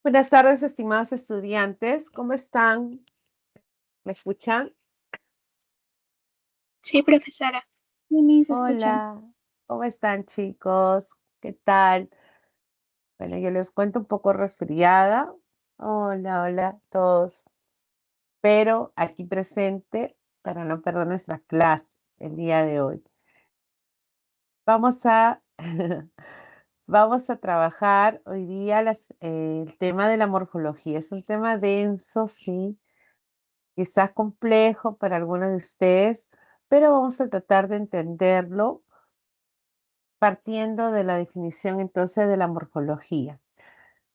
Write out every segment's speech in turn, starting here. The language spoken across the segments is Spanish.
Buenas tardes, estimados estudiantes. ¿Cómo están? ¿Me escuchan? Sí, profesora. Sí, se escuchan. Hola, ¿cómo están, chicos? ¿Qué tal? Bueno, yo les cuento un poco resfriada. Hola, hola a todos. Pero aquí presente para no perder nuestra clase el día de hoy. Vamos a, vamos a trabajar hoy día el tema de la morfología. Es un tema denso, sí, quizás complejo para algunos de ustedes, pero vamos a tratar de entenderlo partiendo de la definición entonces de la morfología.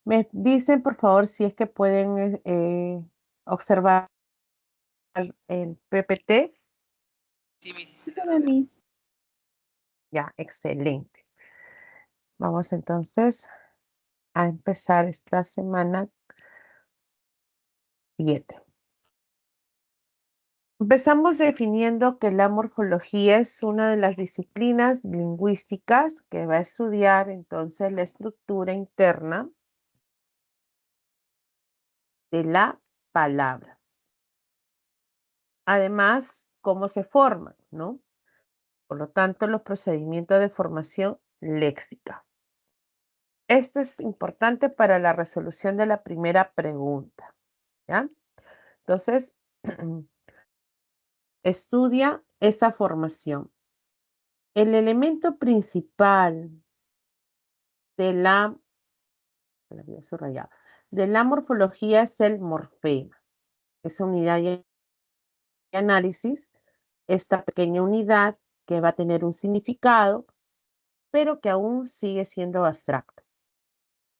Me dicen, por favor, si es que pueden observar el PPT. Sí, sí, se Miss. Ya, excelente. Vamos entonces a empezar esta semana 7. Empezamos definiendo que la morfología es una de las disciplinas lingüísticas que va a estudiar entonces la estructura interna de la palabra. Además, cómo se forman, ¿no? Por lo tanto, los procedimientos de formación léxica. Esto es importante para la resolución de la primera pregunta, ¿ya? Entonces, estudia esa formación. El elemento principal de la voy a subrayar, de la morfología es el morfema. Esa unidad de análisis, esta pequeña unidad que va a tener un significado, pero que aún sigue siendo abstracto.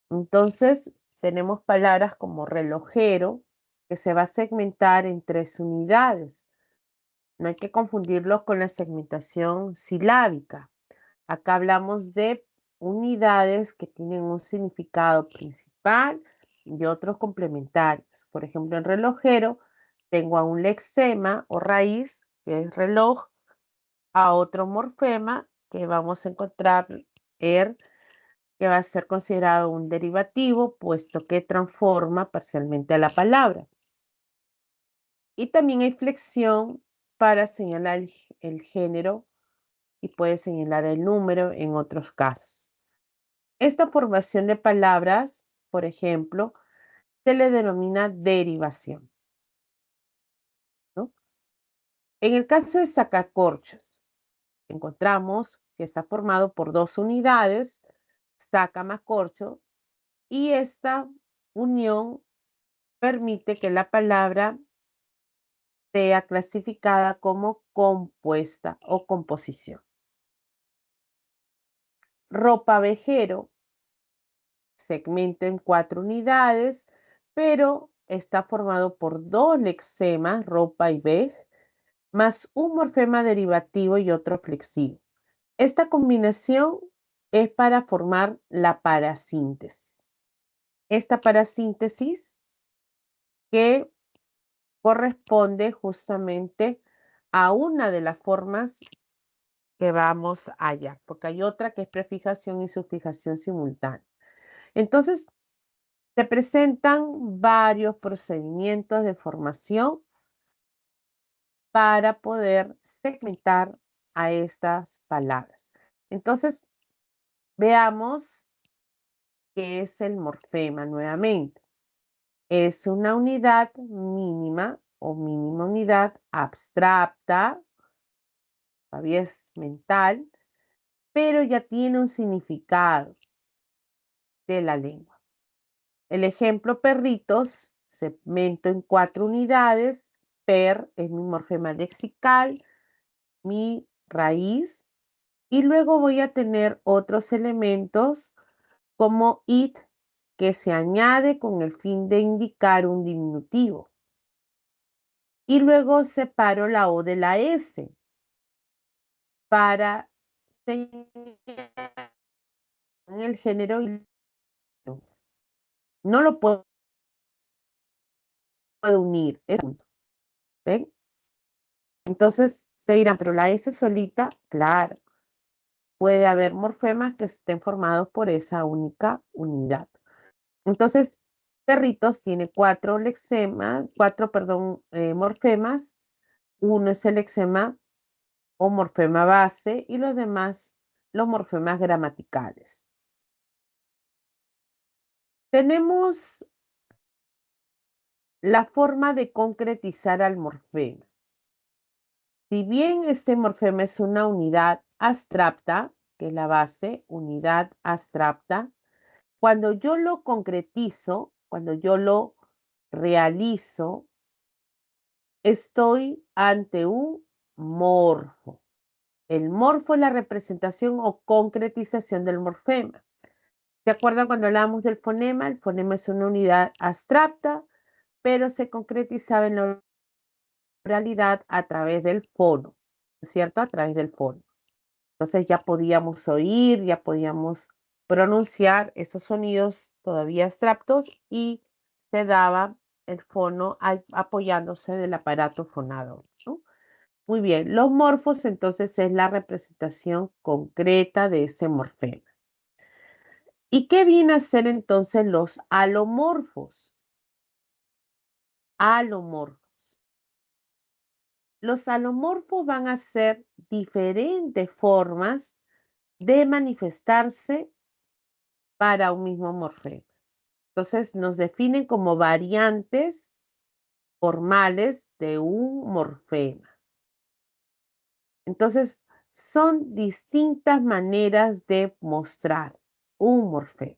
Entonces, tenemos palabras como relojero, que se va a segmentar en 3 unidades. No hay que confundirlo con la segmentación silábica. Acá hablamos de unidades que tienen un significado principal y otros complementarios. Por ejemplo, en relojero tengo a un lexema o raíz, que es reloj, a otro morfema que vamos a encontrar que va a ser considerado un derivativo, puesto que transforma parcialmente a la palabra. Y también hay flexión para señalar el género y puede señalar el número en otros casos. Esta formación de palabras, por ejemplo, se le denomina derivación, ¿no? En el caso de sacacorchos, encontramos que está formado por 2 unidades, saca más corcho, y esta unión permite que la palabra sea clasificada como compuesta o composición. Ropavejero, segmento en 4 unidades, pero está formado por 2 lexemas, ropa y vej, más un morfema derivativo y otro flexivo. Esta combinación es para formar la parasíntesis. Esta parasíntesis que corresponde justamente a una de las formas que vamos allá, porque hay otra que es prefijación y sufijación simultánea. Entonces, se presentan varios procedimientos de formación para poder segmentar a estas palabras. Entonces, veamos qué es el morfema nuevamente. Es una unidad mínima o mínima unidad abstracta, todavía es mental, pero ya tiene un significado de la lengua. El ejemplo perritos, segmento en 4 unidades, per es mi morfema lexical, mi raíz, y luego voy a tener otros elementos como it, que se añade con el fin de indicar un diminutivo. Y luego separo la O de la S para señalar el género. No lo puedo unir. ¿Ven? Entonces se dirán, pero la S solita, claro, puede haber morfemas que estén formados por esa única unidad. Entonces, Perritos tiene cuatro morfemas. Uno es el lexema o morfema base y los demás los morfemas gramaticales. Tenemos la forma de concretizar al morfema. Si bien este morfema es una unidad abstracta, que es la base, unidad abstracta, cuando yo lo concretizo, cuando yo lo realizo, estoy ante un morfo. El morfo es la representación o concretización del morfema. ¿Se acuerdan cuando hablábamos del fonema? El fonema es una unidad abstracta, pero se concretizaba en la realidad a través del fono, ¿cierto? A través del fono. Entonces ya podíamos oír, ya podíamos pronunciar esos sonidos todavía abstractos y se daba el fono apoyándose del aparato fonador, ¿no? Muy bien, los morfos entonces es la representación concreta de ese morfema. ¿Y qué viene a ser entonces los alomorfos? Alomorfos. Los alomorfos van a ser diferentes formas de manifestarse para un mismo morfema. Entonces nos definen como variantes formales de un morfema. Entonces son distintas maneras de mostrar un morfema.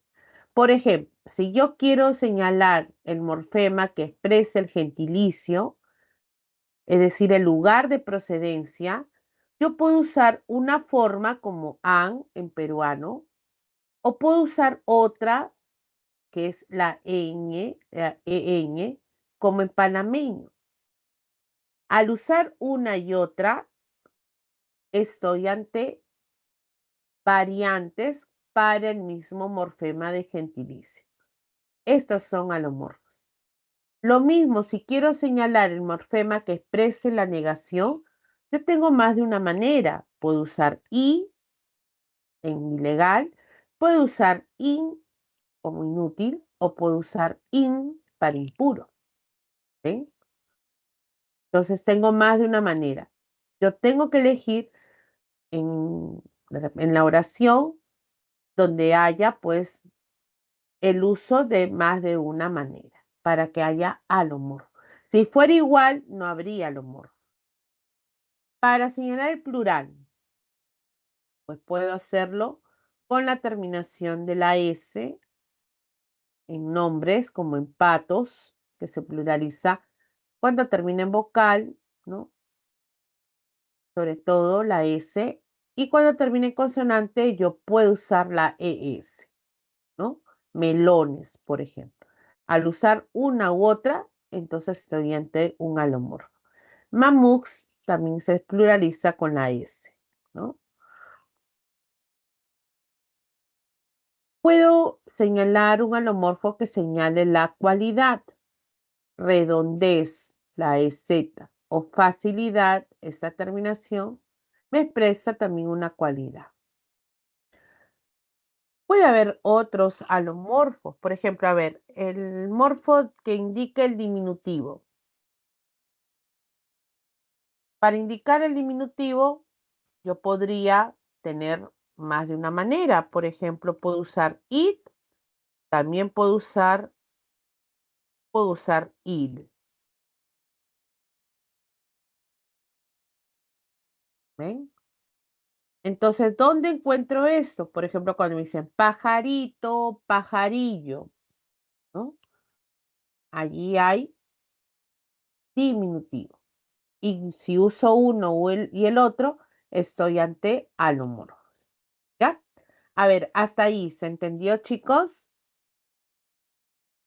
Por ejemplo, si yo quiero señalar el morfema que expresa el gentilicio, es decir, el lugar de procedencia, yo puedo usar una forma como an en peruano o puedo usar otra que es la en, como en panameño. Al usar una y otra, estoy ante variantes para el mismo morfema de gentilicio. Estos son alomorfos. Lo mismo, si quiero señalar el morfema que exprese la negación, yo tengo más de una manera. Puedo usar i en ilegal, puedo usar in como inútil o puedo usar in para impuro. ¿Sí? Entonces tengo más de una manera. Yo tengo que elegir en, en la oración donde haya pues el uso de más de una manera para que haya alomorfo. Si fuera igual, no habría alomorfo. Para señalar el plural, pues puedo hacerlo con la terminación de la S en nombres como en patos, que se pluraliza cuando termina en vocal, ¿no? Sobre todo la S, y cuando termina en consonante yo puedo usar la ES, ¿no? Melones, por ejemplo. Al usar una u otra, entonces estoy ante un alomorfo. Mamux también se pluraliza con la S, ¿no? Puedo señalar un alomorfo que señale la cualidad, redondez, la EZ, o facilidad, esta terminación, me expresa también una cualidad. Puede haber otros alomorfos, por ejemplo, a ver, el morfo que indica el diminutivo. Para indicar el diminutivo, yo podría tener más de una manera. Por ejemplo, puedo usar it, también puedo usar id. ¿Ven? Entonces, ¿dónde encuentro esto? Por ejemplo, cuando me dicen pajarito, pajarillo, ¿no? Allí hay diminutivo. Y si uso uno y el otro, estoy ante alomorfos. ¿Ya? A ver, hasta ahí, ¿se entendió, chicos?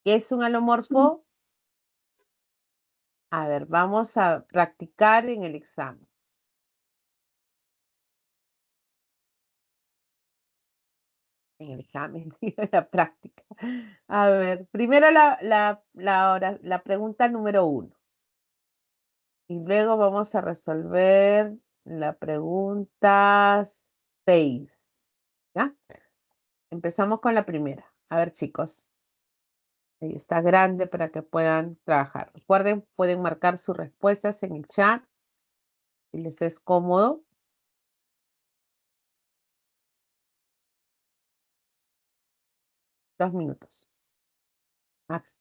¿Qué es un alomorfo? A ver, vamos a practicar en el examen. En el examen, en la práctica. A ver, primero la pregunta número 1. Y luego vamos a resolver la pregunta 6. ¿Ya? Empezamos con la primera. A ver, chicos. Ahí está grande para que puedan trabajar. Recuerden, pueden marcar sus respuestas en el chat si les es cómodo. Dos minutos. Max.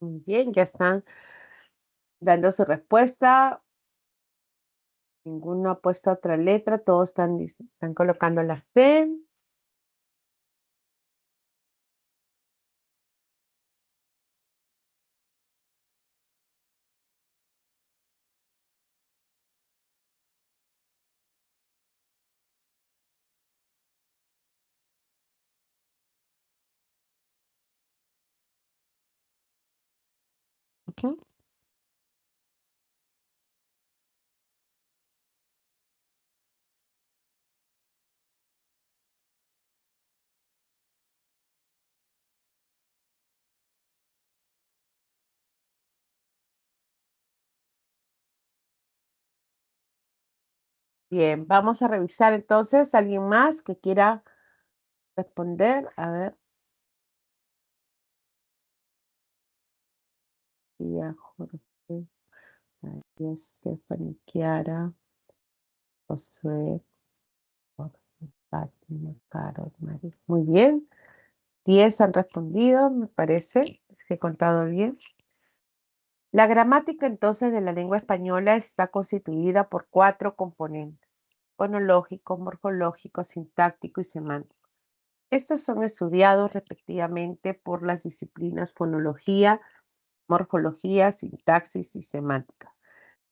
Muy bien, ya están dando su respuesta. Ninguno ha puesto otra letra, todos están colocando la C. Ok. Bien, vamos a revisar entonces. ¿Alguien más que quiera responder? A ver. Tía, Jorge, María, Stephanie, Kiara, Josué, Jorge, Fátima, Carol, María. Muy bien. 10 han respondido, me parece. Si he contado bien. La gramática entonces de la lengua española está constituida por 4 componentes: fonológico, morfológico, sintáctico y semántico. Estos son estudiados respectivamente por las disciplinas fonología, morfología, sintaxis y semántica.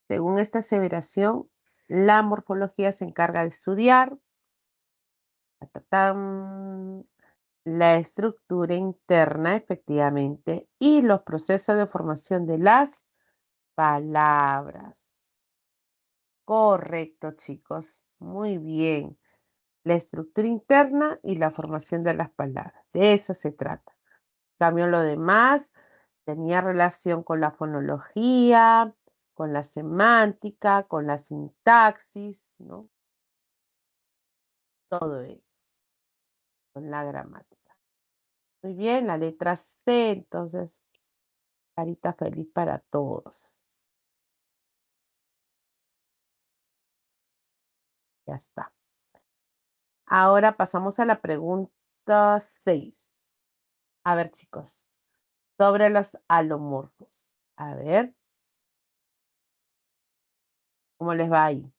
Según esta aseveración, la morfología se encarga de estudiar la estructura interna, efectivamente, y los procesos de formación de las palabras. Correcto, chicos. Muy bien. La estructura interna y la formación de las palabras. De eso se trata. En cambio, lo demás tenía relación con la fonología, con la semántica, con la sintaxis, ¿no? Todo ello, con la gramática. Muy bien, la letra C, entonces, carita feliz para todos. Ya está. Ahora pasamos a la pregunta 6. A ver, chicos, sobre los alomorfos. A ver, ¿cómo les va ahí?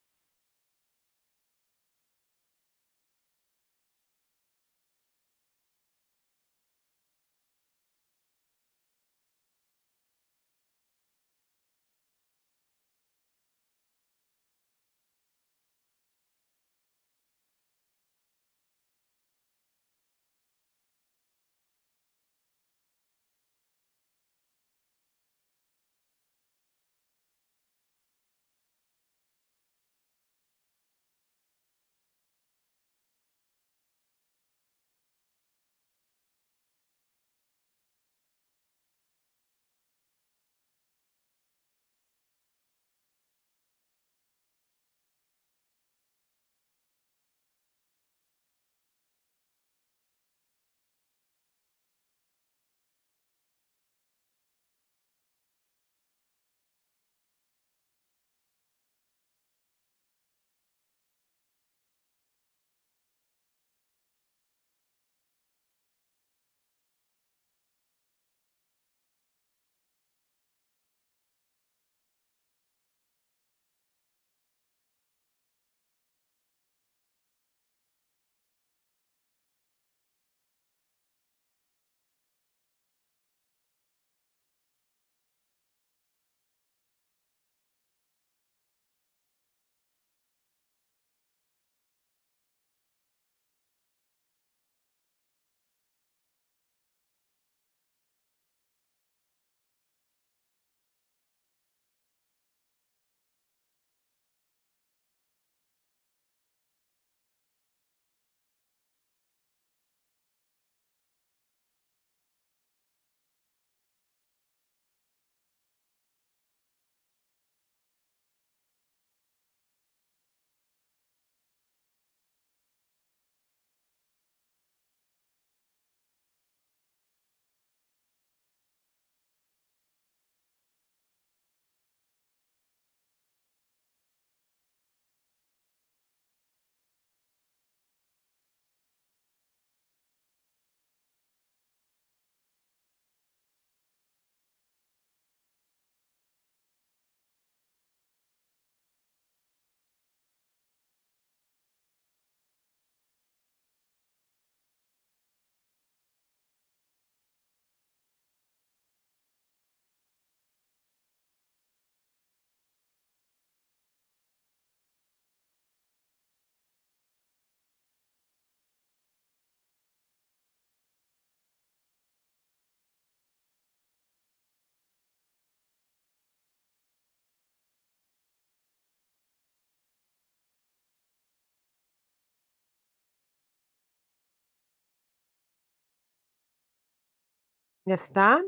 ¿Ya está?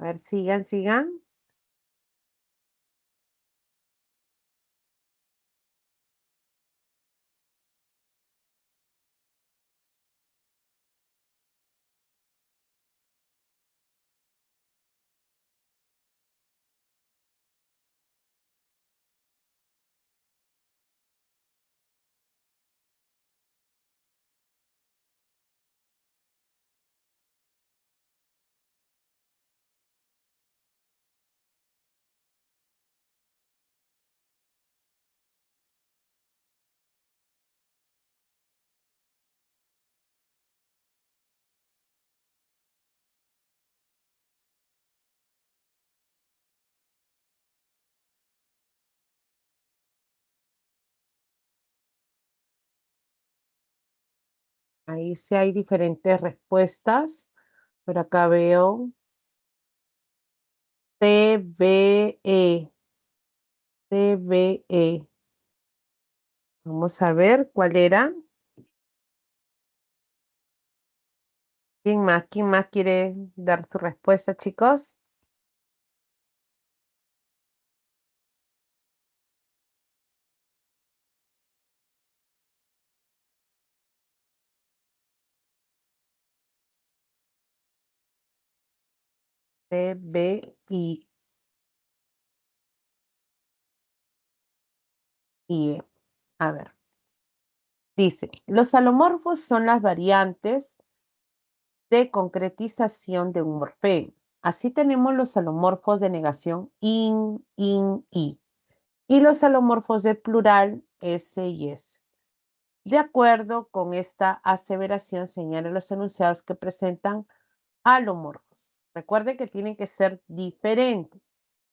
A ver, sigan, sigan. Ahí sí hay diferentes respuestas. Pero acá veo TBE. TBE. Vamos a ver cuál era. ¿Quién más? ¿Quién más quiere dar su respuesta, chicos? TBI. Y, a ver, dice, los alomorfos son las variantes de concretización de un morfema. Así tenemos los alomorfos de negación in, i, y los alomorfos de plural s y s. De acuerdo con esta aseveración, señala los enunciados que presentan alomorfos. Recuerden que tienen que ser diferentes,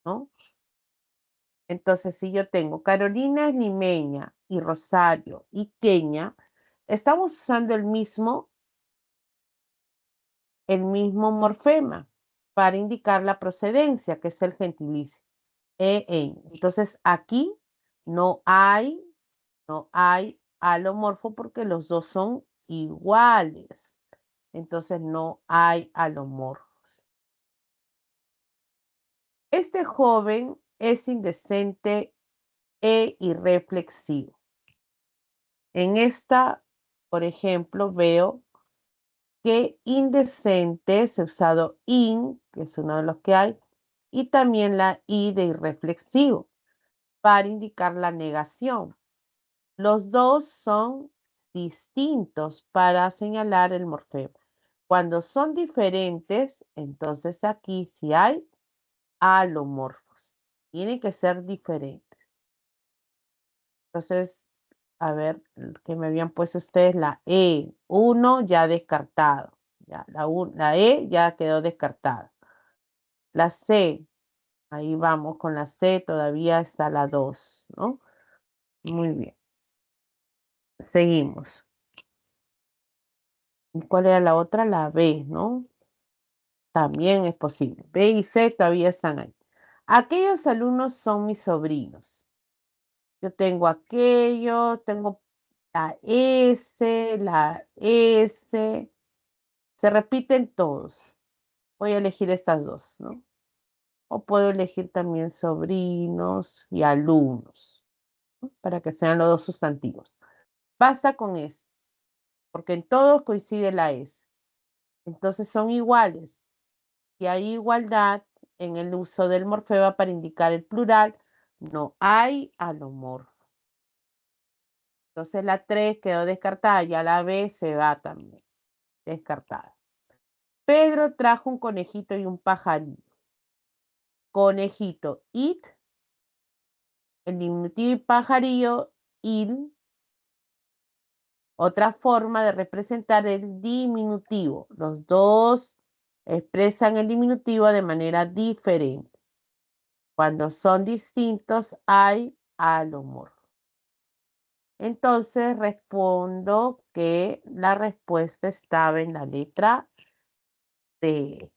¿no? Entonces, si yo tengo Carolina es limeña y Rosario y Queña, estamos usando el mismo morfema para indicar la procedencia, que es el gentilicio. En. Entonces, aquí no hay alomorfo porque los dos son iguales. Entonces, no hay alomorfos. Este joven es indecente e irreflexivo. En esta, por ejemplo, veo que indecente se ha usado in, que es uno de los que hay, y también la i de irreflexivo para indicar la negación. Los dos son distintos para señalar el morfema. Cuando son diferentes, entonces aquí sí hay alomorfos. Tienen que ser diferentes. Entonces, a ver, que me habían puesto ustedes la E. Uno ya descartado. Ya, la E ya quedó descartada. La C, ahí vamos con la C, todavía está la 2, ¿no? Muy bien. Seguimos. ¿Y cuál era la otra? La B, ¿no? También es posible. B y C todavía están ahí. Aquellos alumnos son mis sobrinos. Yo tengo aquello, tengo la S. Se repiten todos. Voy a elegir estas dos, ¿no? O puedo elegir también sobrinos y alumnos, ¿no? Para que sean los dos sustantivos. Basta con esto, porque en todos coincide la S. Entonces son iguales. Y hay igualdad en el uso del morfema para indicar el plural. No hay alomorfo. Entonces la 3 quedó descartada, ya la B se va también, descartada. Pedro trajo un conejito y un pajarito. Conejito, it, el diminutivo y pajarillo, il. Otra forma de representar el diminutivo. Los dos expresan el diminutivo de manera diferente. Cuando son distintos hay alomorfo. Entonces respondo que la respuesta estaba en la letra D.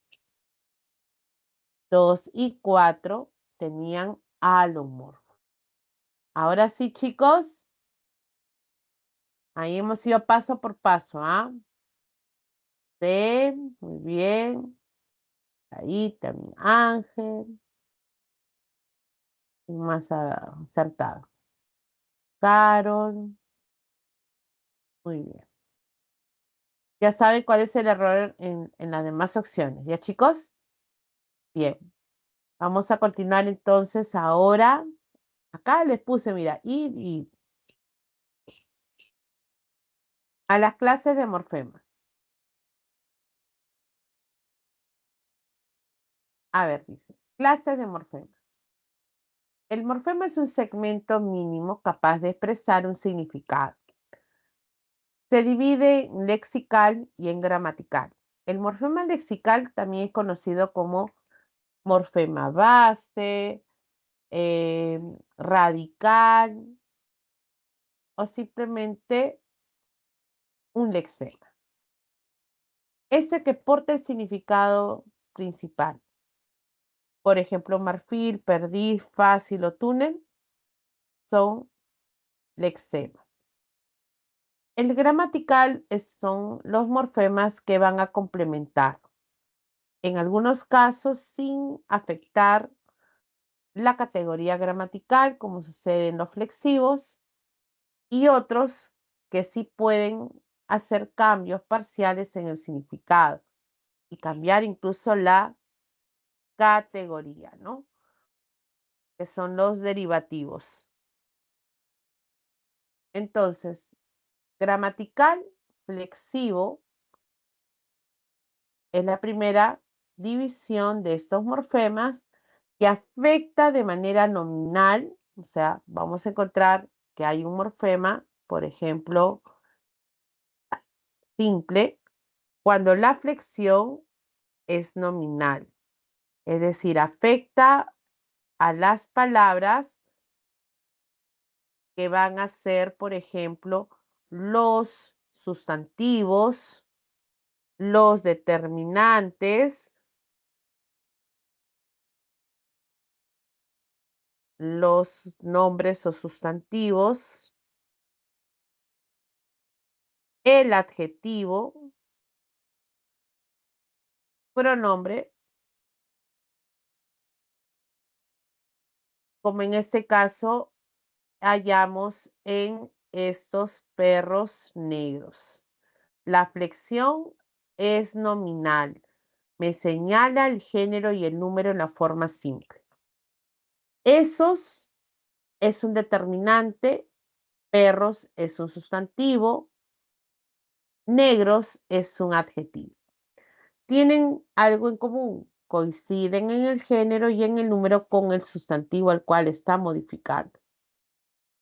2 y 4 tenían alomorfo. Ahora sí, chicos, ahí hemos ido paso por paso, ¿ah? José, muy bien. Ahí también Ángel. Y más acertado. Carol. Muy bien. Ya saben cuál es el error en las demás opciones. ¿Ya, chicos? Bien. Vamos a continuar entonces ahora. Acá les puse, mira, y a las clases de morfemas. A ver, dice, clases de morfemas. El morfema es un segmento mínimo capaz de expresar un significado. Se divide en lexical y en gramatical. El morfema lexical también es conocido como morfema base, radical o simplemente un lexema. Ese que porta el significado principal. Por ejemplo, marfil, perdiz, fácil o túnel son lexemas. El gramatical son los morfemas que van a complementar, en algunos casos sin afectar la categoría gramatical, como sucede en los flexivos, y otros que sí pueden hacer cambios parciales en el significado y cambiar incluso la categoría, ¿no? Que son los derivativos. Entonces, gramatical flexivo es la primera división de estos morfemas que afecta de manera nominal, o sea, vamos a encontrar que hay un morfema, por ejemplo, simple, cuando la flexión es nominal, es decir, afecta a las palabras que van a ser, por ejemplo, los sustantivos, los determinantes, los nombres o sustantivos, el adjetivo, pronombre, como en este caso hallamos en estos perros negros. La flexión es nominal. Me señala el género y el número en la forma simple. Esos es un determinante, perros es un sustantivo, negros es un adjetivo. Tienen algo en común, coinciden en el género y en el número con el sustantivo al cual está modificando.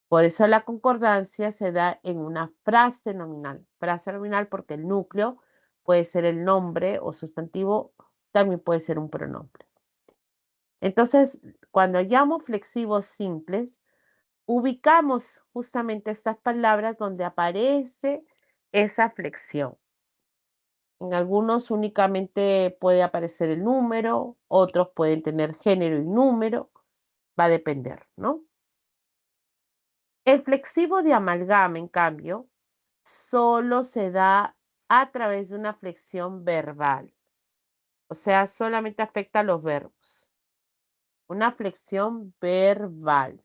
Por eso la concordancia se da en una frase nominal. Frase nominal porque el núcleo puede ser el nombre o sustantivo, también puede ser un pronombre. Entonces, cuando llamo flexivos simples, ubicamos justamente estas palabras donde aparece esa flexión. En algunos únicamente puede aparecer el número, otros pueden tener género y número, va a depender, ¿no? El flexivo de amalgama, en cambio, solo se da a través de una flexión verbal, o sea, solamente afecta a los verbos. Una flexión verbal.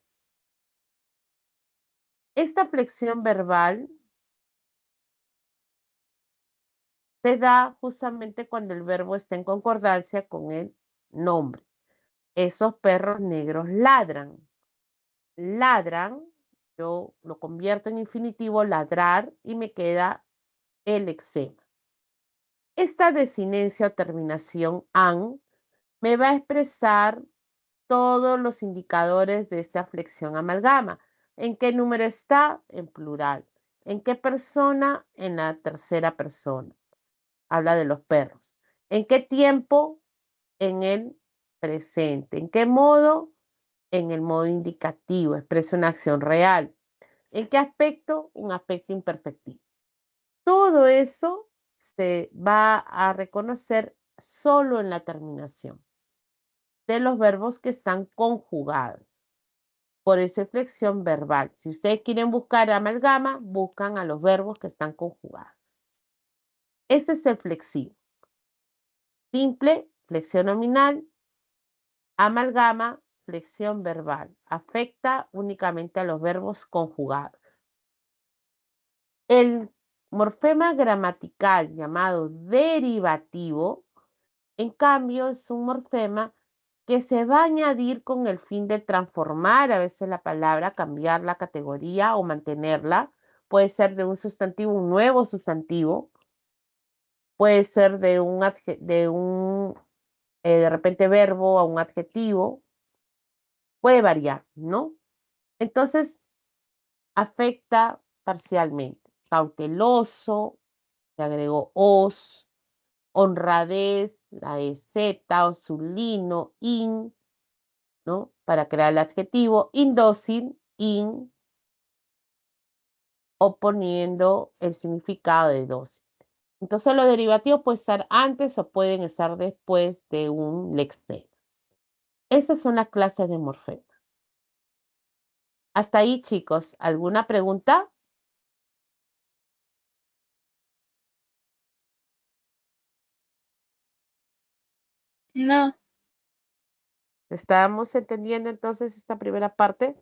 Esta flexión verbal se da justamente cuando el verbo está en concordancia con el nombre. Esos perros negros ladran. Ladran, yo lo convierto en infinitivo, ladrar, y me queda el lexema. Esta desinencia o terminación "an" me va a expresar todos los indicadores de esta flexión amalgama. ¿En qué número está? En plural. ¿En qué persona? En la tercera persona. Habla de los perros. ¿En qué tiempo? En el presente. ¿En qué modo? En el modo indicativo. Expresa una acción real. ¿En qué aspecto? Un aspecto imperfectivo. Todo eso se va a reconocer solo en la terminación de los verbos que están conjugados. Por eso es flexión verbal. Si ustedes quieren buscar amalgama, buscan a los verbos que están conjugados. Este es el flexivo. Simple, flexión nominal. Amalgama, flexión verbal. Afecta únicamente a los verbos conjugados. El morfema gramatical llamado derivativo, en cambio, es un morfema que se va a añadir con el fin de transformar a veces la palabra, cambiar la categoría o mantenerla. Puede ser de un sustantivo, un nuevo sustantivo. Puede ser de de repente verbo a un adjetivo. Puede variar, ¿no? Entonces, afecta parcialmente. Cauteloso, se agregó os, honradez, la EZ, osulino, in, ¿no? Para crear el adjetivo, indócil, in, o poniendo el significado de dócil. Entonces los derivativos pueden estar antes o pueden estar después de un lexema. Esas son las clases de morfema. Hasta ahí, chicos. ¿Alguna pregunta? No. ¿Estamos entendiendo entonces esta primera parte?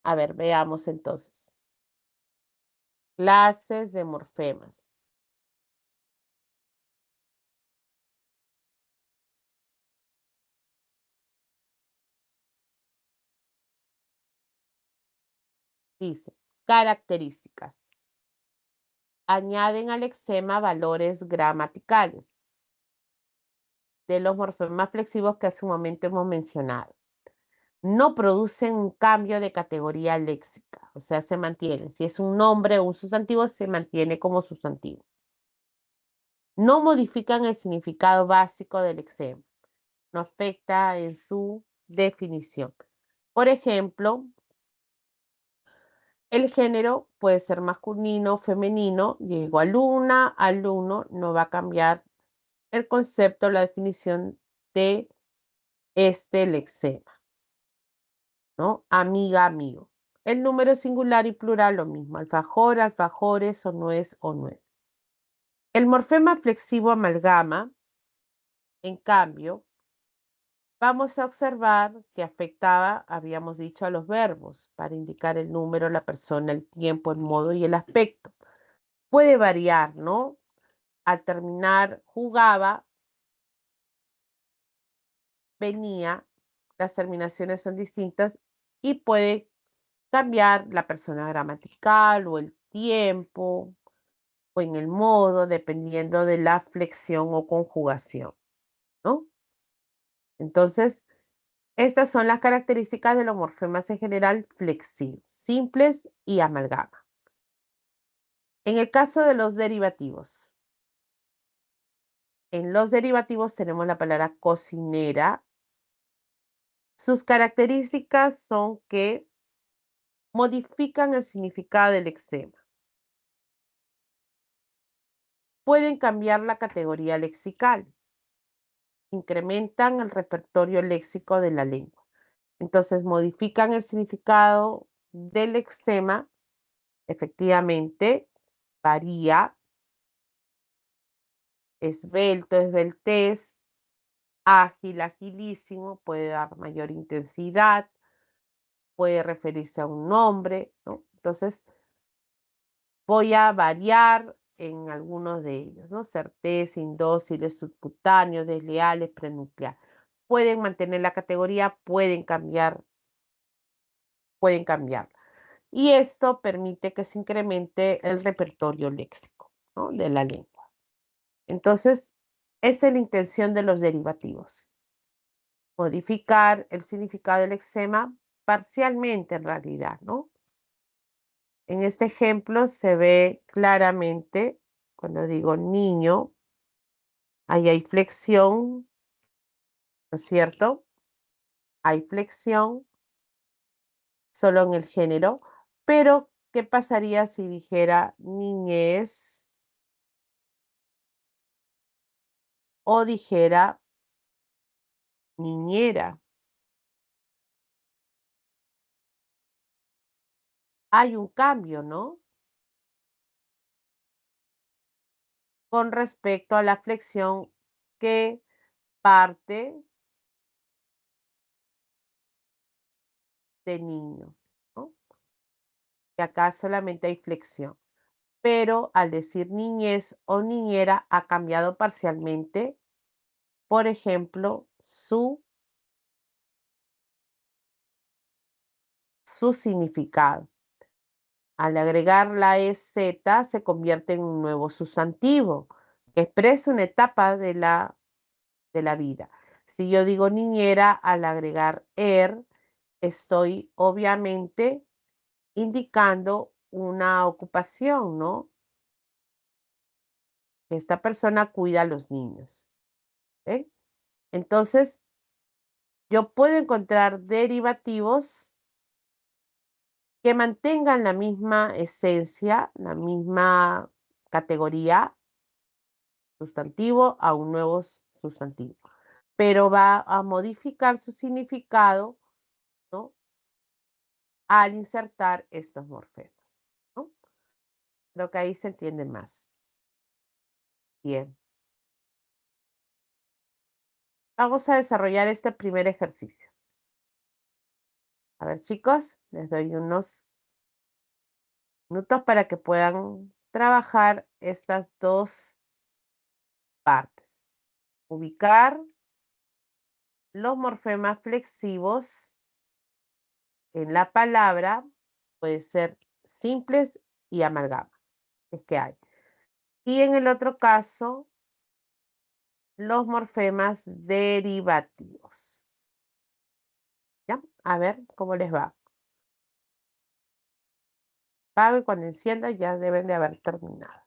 A ver, veamos entonces. Clases de morfemas. Dice, características. Añaden al lexema valores gramaticales de los morfemas flexivos que hace un momento hemos mencionado. No producen un cambio de categoría léxica, o sea, se mantiene. Si es un nombre o un sustantivo, se mantiene como sustantivo. No modifican el significado básico del lexema. No afecta en su definición. Por ejemplo, el género puede ser masculino, femenino, llegó al uno, no va a cambiar el concepto, la definición de este lexema, ¿no? Amiga, amigo. El número singular y plural, lo mismo. Alfajor, alfajores, o nuez, o nuez. El morfema flexivo amalgama, en cambio, vamos a observar que afectaba, habíamos dicho, a los verbos para indicar el número, la persona, el tiempo, el modo y el aspecto. Puede variar, ¿no? Al terminar, jugaba, venía, las terminaciones son distintas y puede cambiar la persona gramatical o el tiempo o en el modo, dependiendo de la flexión o conjugación, ¿no? Entonces, estas son las características de los morfemas en general flexivos, simples y amalgama. En el caso de los derivativos, en los derivativos tenemos la palabra cocinera. Sus características son que modifican el significado del lexema. Pueden cambiar la categoría lexical. Incrementan el repertorio léxico de la lengua. Entonces, modifican el significado del lexema. Efectivamente, varía. Esbelto, esbeltez. Ágil, agilísimo. Puede dar mayor intensidad. Puede referirse a un nombre, ¿no? Entonces, voy a variar en algunos de ellos, ¿no? Certeza, indóciles, subcutáneos, desleales, prenuclear. Pueden mantener la categoría, pueden cambiar. Y esto permite que se incremente el repertorio léxico, ¿no? De la lengua. Entonces, esa es la intención de los derivativos. Modificar el significado del lexema parcialmente en realidad, ¿no? En este ejemplo se ve claramente, cuando digo niño, ahí hay flexión, ¿no es cierto? Hay flexión solo en el género, pero ¿qué pasaría si dijera niñez o dijera niñera. Hay un cambio, ¿no? Con respecto a la flexión que parte de niño, ¿no? Que acá solamente hay flexión. Pero al decir niñez o niñera ha cambiado parcialmente, por ejemplo, su significado. Al agregar la EZ se convierte en un nuevo sustantivo que expresa una etapa de la vida. Si yo digo niñera, al agregar estoy obviamente indicando una ocupación, ¿no? Que esta persona cuida a los niños. ¿Ok? Entonces, yo puedo encontrar derivativos que mantengan la misma esencia, la misma categoría, sustantivo a un nuevo sustantivo, pero va a modificar su significado, ¿no? Al insertar estos morfemas, ¿no? Creo que ahí se entiende más. Bien. Vamos a desarrollar este primer ejercicio. A ver, chicos, les doy unos minutos para que puedan trabajar estas dos partes. Ubicar los morfemas flexivos en la palabra, puede ser simples y amalgama, es que hay. Y en el otro caso, los morfemas derivativos. ¿Ya? A ver cómo les va. Pago y cuando encienda ya deben de haber terminado.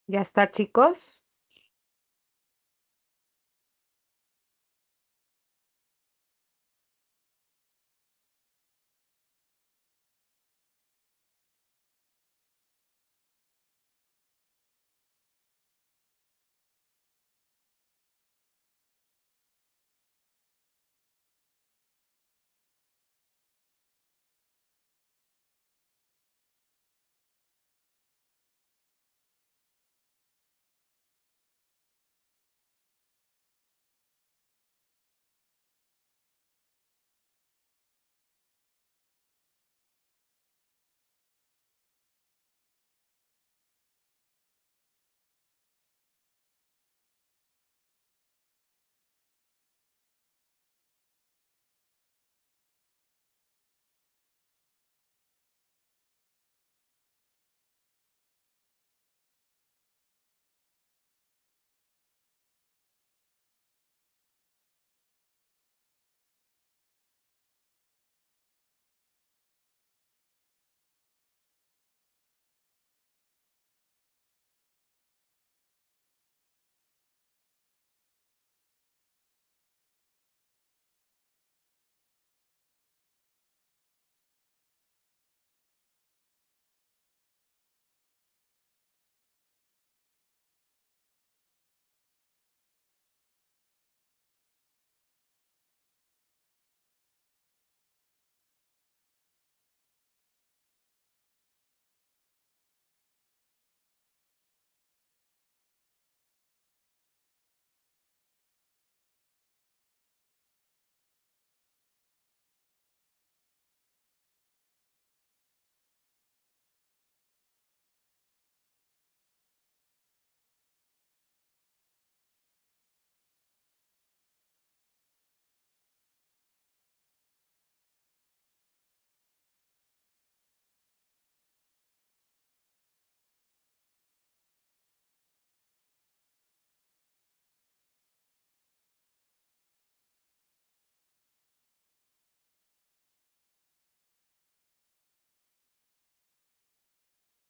¿Ya está, chicos?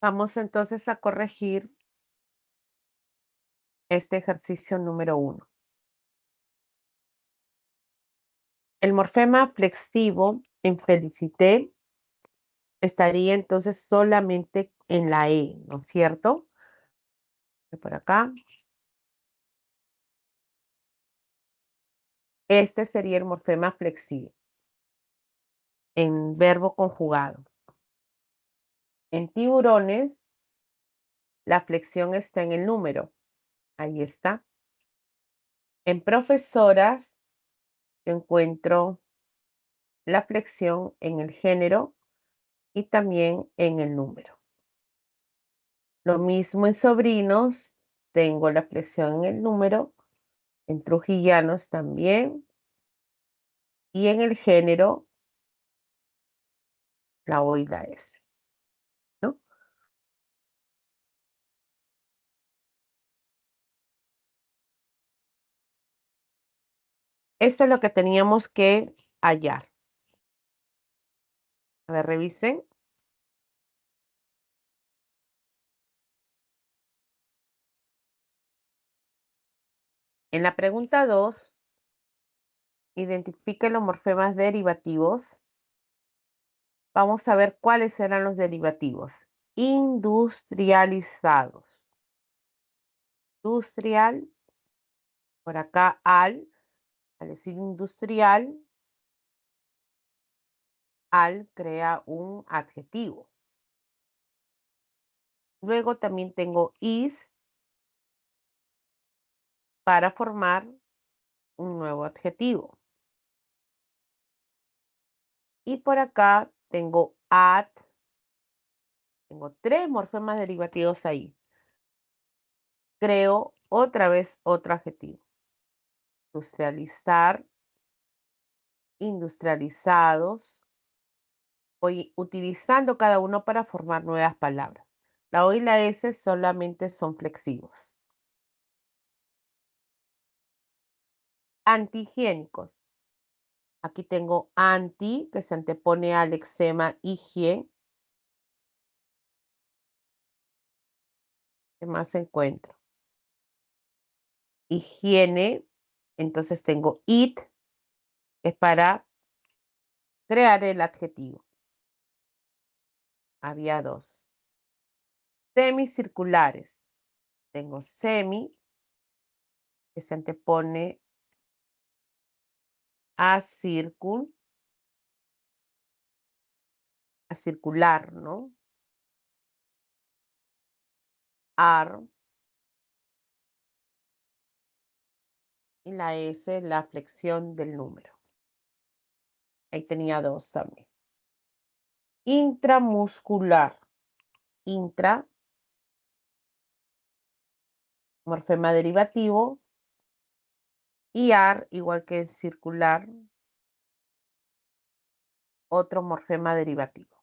Vamos entonces a corregir este ejercicio número 1. El morfema flexivo en felicité estaría entonces solamente en la E, ¿no es cierto? Por acá. Este sería el morfema flexivo en verbo conjugado. En tiburones, la flexión está en el número. Ahí está. En profesoras, encuentro la flexión en el género y también en el número. Lo mismo en sobrinos, tengo la flexión en el número, en trujillanos también, y en el género, la O y la S, ¿no? Esto es lo que teníamos que hallar. A ver, revisen. En la pregunta 2, identifique los morfemas derivativos. Vamos a ver cuáles serán los derivativos. Industrializados. Industrial, por acá al decir industrial, al crea un adjetivo. Luego también tengo is para formar un nuevo adjetivo. Y por acá tengo at, tengo 3 morfemas derivativos ahí. Creo otra vez otro adjetivo. Industrializar, industrializados. Voy utilizando cada uno para formar nuevas palabras. La O y la S solamente son flexivos. Antihigiénicos. Aquí tengo anti, que se antepone al eczema higie. ¿Qué más encuentro? Higiene. Entonces tengo it, que es para crear el adjetivo. Había dos. Semicirculares. Tengo semi, que se antepone a circular, ¿no? Ar, y la S, la flexión del número. Ahí tenía dos también. Intramuscular. Intra, morfema derivativo, y ar, igual que circular, otro morfema derivativo.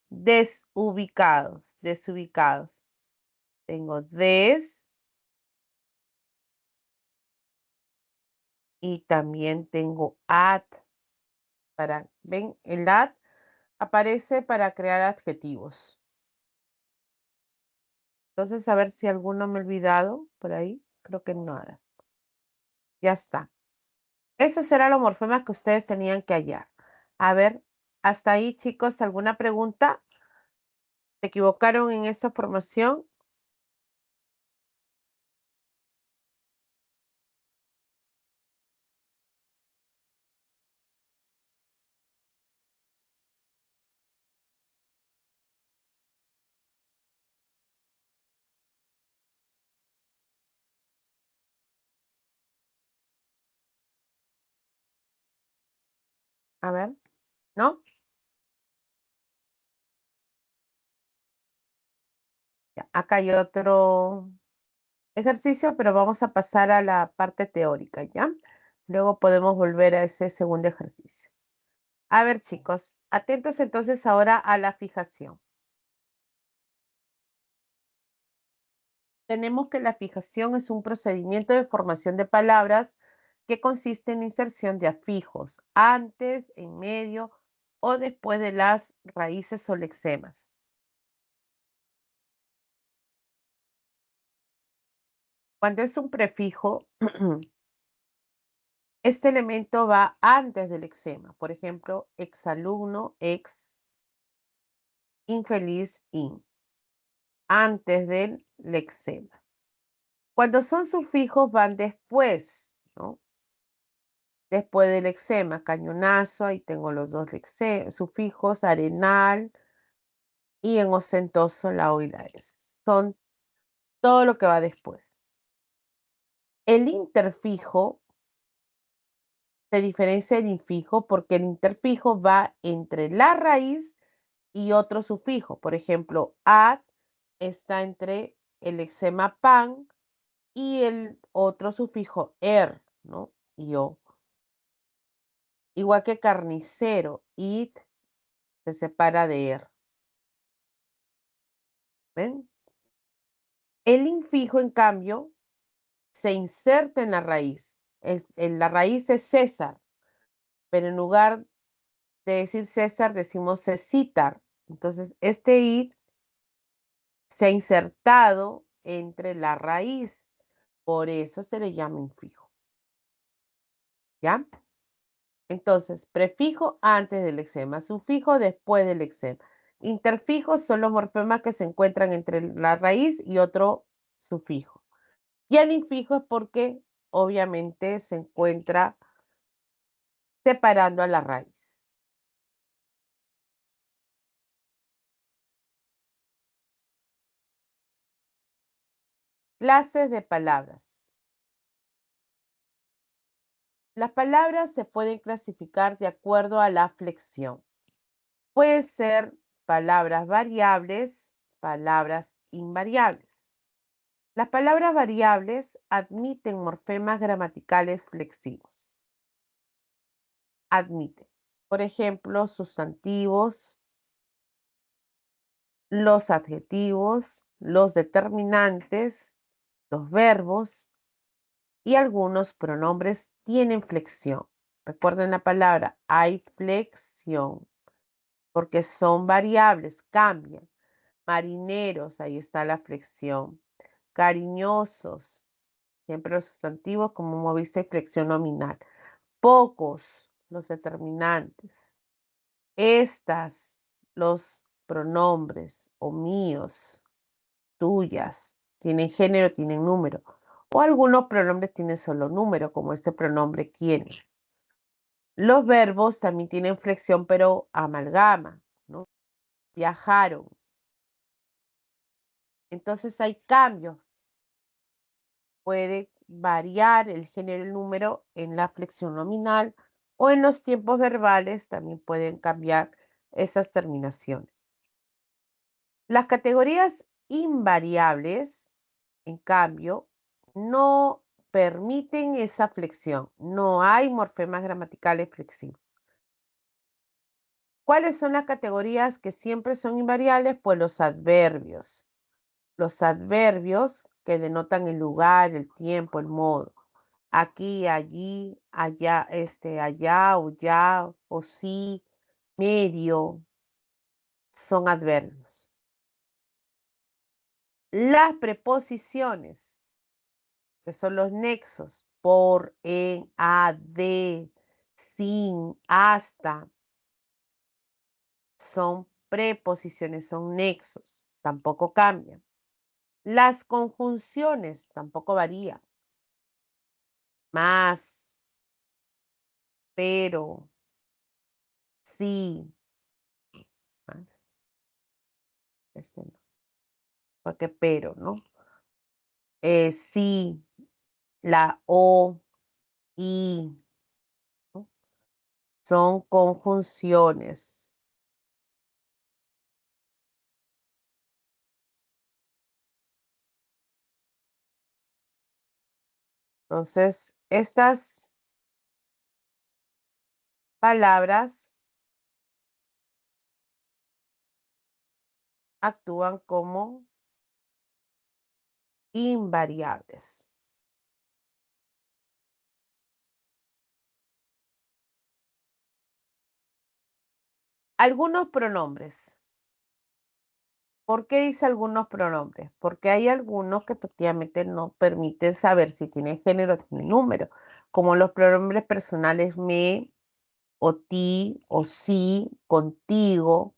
Desubicados, desubicados. Tengo des y también tengo ad. ¿Ven? El ad aparece para crear adjetivos. Entonces, a ver si alguno me he olvidado por ahí. Creo que nada. Ya está. Esos eran los morfemas que ustedes tenían que hallar. A ver, hasta ahí, chicos, ¿alguna pregunta? ¿Se equivocaron en esa formación? A ver, ¿no? Ya, acá hay otro ejercicio, pero vamos a pasar a la parte teórica, ¿ya? Luego podemos volver a ese segundo ejercicio. A ver, chicos, atentos entonces ahora a la fijación. Tenemos que la fijación es un procedimiento de formación de palabras que consiste en la inserción de afijos antes, en medio o después de las raíces o lexemas. Cuando es un prefijo, este elemento va antes del lexema. Por ejemplo, exalumno, ex, infeliz, in, antes del lexema. Cuando son sufijos van después, ¿no? Después del lexema, cañonazo, ahí tengo los dos sufijos, arenal y en ostentoso la O y la S. Son todo lo que va después. El interfijo se diferencia del infijo porque el interfijo va entre la raíz y otro sufijo. Por ejemplo, ad está entre el lexema pan y el otro sufijo er, ¿no? Y o. Igual que carnicero, it se separa de er. ¿Ven? El infijo, en cambio, se inserta en la raíz. En la raíz es César, pero en lugar de decir César, decimos Cecitar. Entonces, este it se ha insertado entre la raíz. Por eso se le llama infijo. ¿Ya? Entonces, prefijo antes del lexema, sufijo después del lexema. Interfijos son los morfemas que se encuentran entre la raíz y otro sufijo. Y el infijo es porque obviamente se encuentra separando a la raíz. Clases de palabras. Las palabras se pueden clasificar de acuerdo a la flexión. Pueden ser palabras variables, palabras invariables. Las palabras variables admiten morfemas gramaticales flexivos. Admiten, por ejemplo, sustantivos, los adjetivos, los determinantes, los verbos y algunos pronombres tienen flexión. Recuerden la palabra, hay flexión, porque son variables, cambian. Marineros, ahí está la flexión. Cariñosos, siempre los sustantivos como moviste flexión nominal. Pocos, los determinantes. Estas, los pronombres, o míos, tuyas, tienen género, tienen número. O algunos pronombres tienen solo número, como este pronombre quienes. Los verbos también tienen flexión, pero amalgama, ¿no? Viajaron. Entonces hay cambios. Puede variar el género y el número en la flexión nominal o en los tiempos verbales también pueden cambiar esas terminaciones. Las categorías invariables, en cambio, no permiten esa flexión. No hay morfemas gramaticales flexivos. ¿Cuáles son las categorías que siempre son invariables? Pues los adverbios. Los adverbios que denotan el lugar, el tiempo, el modo. Aquí, allí, allá, allá, o ya, o sí, medio, son adverbios. Las preposiciones, que son los nexos, por, en, a, de, sin, hasta, son preposiciones, son nexos, tampoco cambian. Las conjunciones tampoco varían. Más, pero, sí, no, porque pero, ¿no? Sí, la o, y, ¿no? Son conjunciones. Entonces, estas palabras actúan como invariables. Algunos pronombres. ¿Por qué dice algunos pronombres? Porque hay algunos que efectivamente no permiten saber si tiene género o tiene número, como los pronombres personales me, o ti, o sí, contigo,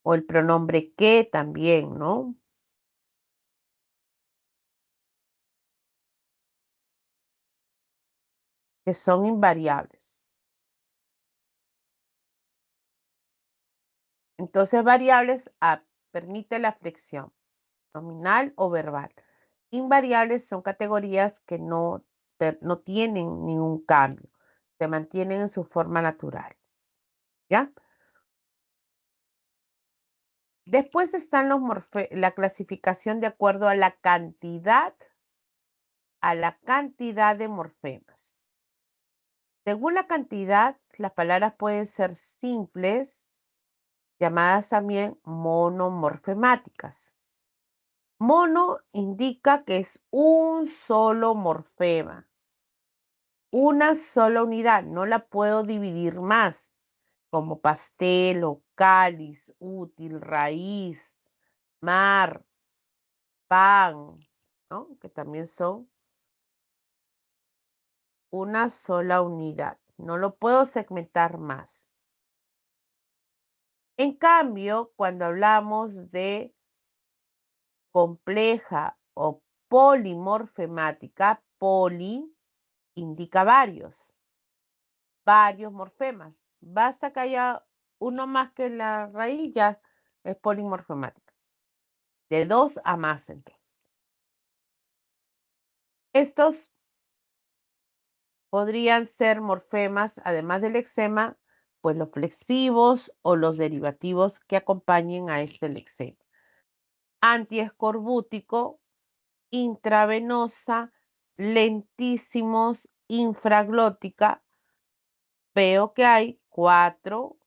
o el pronombre que también, ¿no? Que son invariables. Entonces, variables permite la flexión nominal o verbal. Invariables son categorías que no tienen ningún cambio, se mantienen en su forma natural. ¿Ya? Después están la clasificación de acuerdo a la cantidad de morfemas. Según la cantidad, las palabras pueden ser simples, llamadas también monomorfemáticas. Mono indica que es un solo morfema, una sola unidad, no la puedo dividir más, como pastel o cáliz, útil, raíz, mar, pan, ¿no? Que también son una sola unidad, no lo puedo segmentar más. En cambio, cuando hablamos de compleja o polimorfemática, poli indica varios morfemas. Basta que haya uno más que la raíz, ya es polimorfemática. De 2 a más, entonces. Estos podrían ser morfemas, además del lexema, pues los flexivos o los derivativos que acompañen a este lexema. Antiescorbútico, intravenosa, lentísimos, infraglótica. Veo que hay cuatro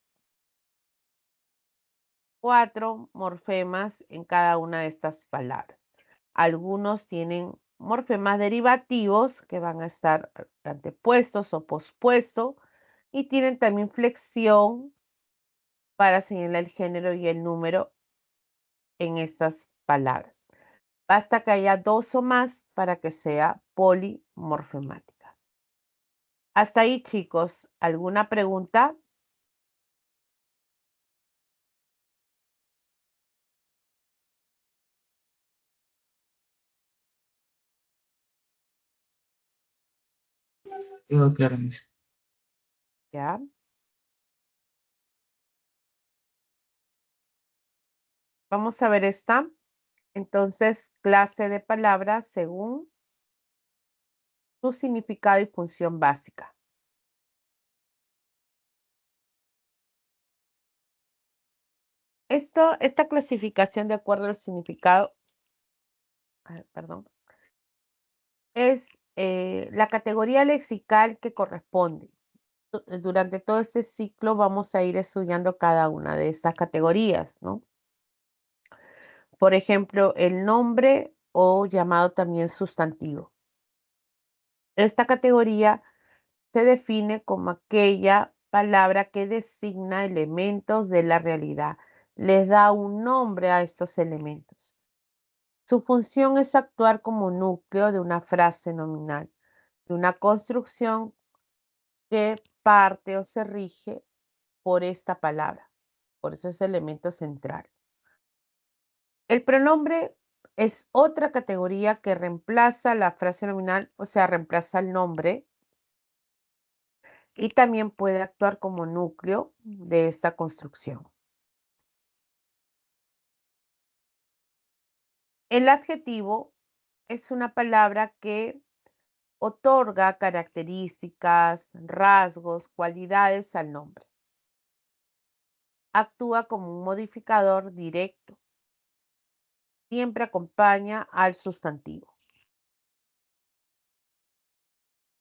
morfemas en cada una de estas palabras. Algunos tienen morfemas derivativos que van a estar antepuestos o pospuestos y tienen también flexión para señalar el género y el número en estas palabras. Basta que haya 2 o más para que sea polimorfemática. Hasta ahí, chicos. ¿Alguna pregunta? Quedó claro, Miss. ¿Ya? Vamos a ver esta. Entonces, clase de palabras según su significado y función básica. Esta clasificación de acuerdo al significado, perdón, es la categoría lexical que corresponde. Durante todo este ciclo vamos a ir estudiando cada una de estas categorías, ¿no? Por ejemplo, el nombre o llamado también sustantivo. Esta categoría se define como aquella palabra que designa elementos de la realidad. Les da un nombre a estos elementos. Su función es actuar como núcleo de una frase nominal, de una construcción que parte o se rige por esta palabra. Por eso es elemento central. El pronombre es otra categoría que reemplaza la frase nominal, o sea, reemplaza el nombre y también puede actuar como núcleo de esta construcción. El adjetivo es una palabra que otorga características, rasgos, cualidades al nombre. Actúa como un modificador directo. Siempre acompaña al sustantivo.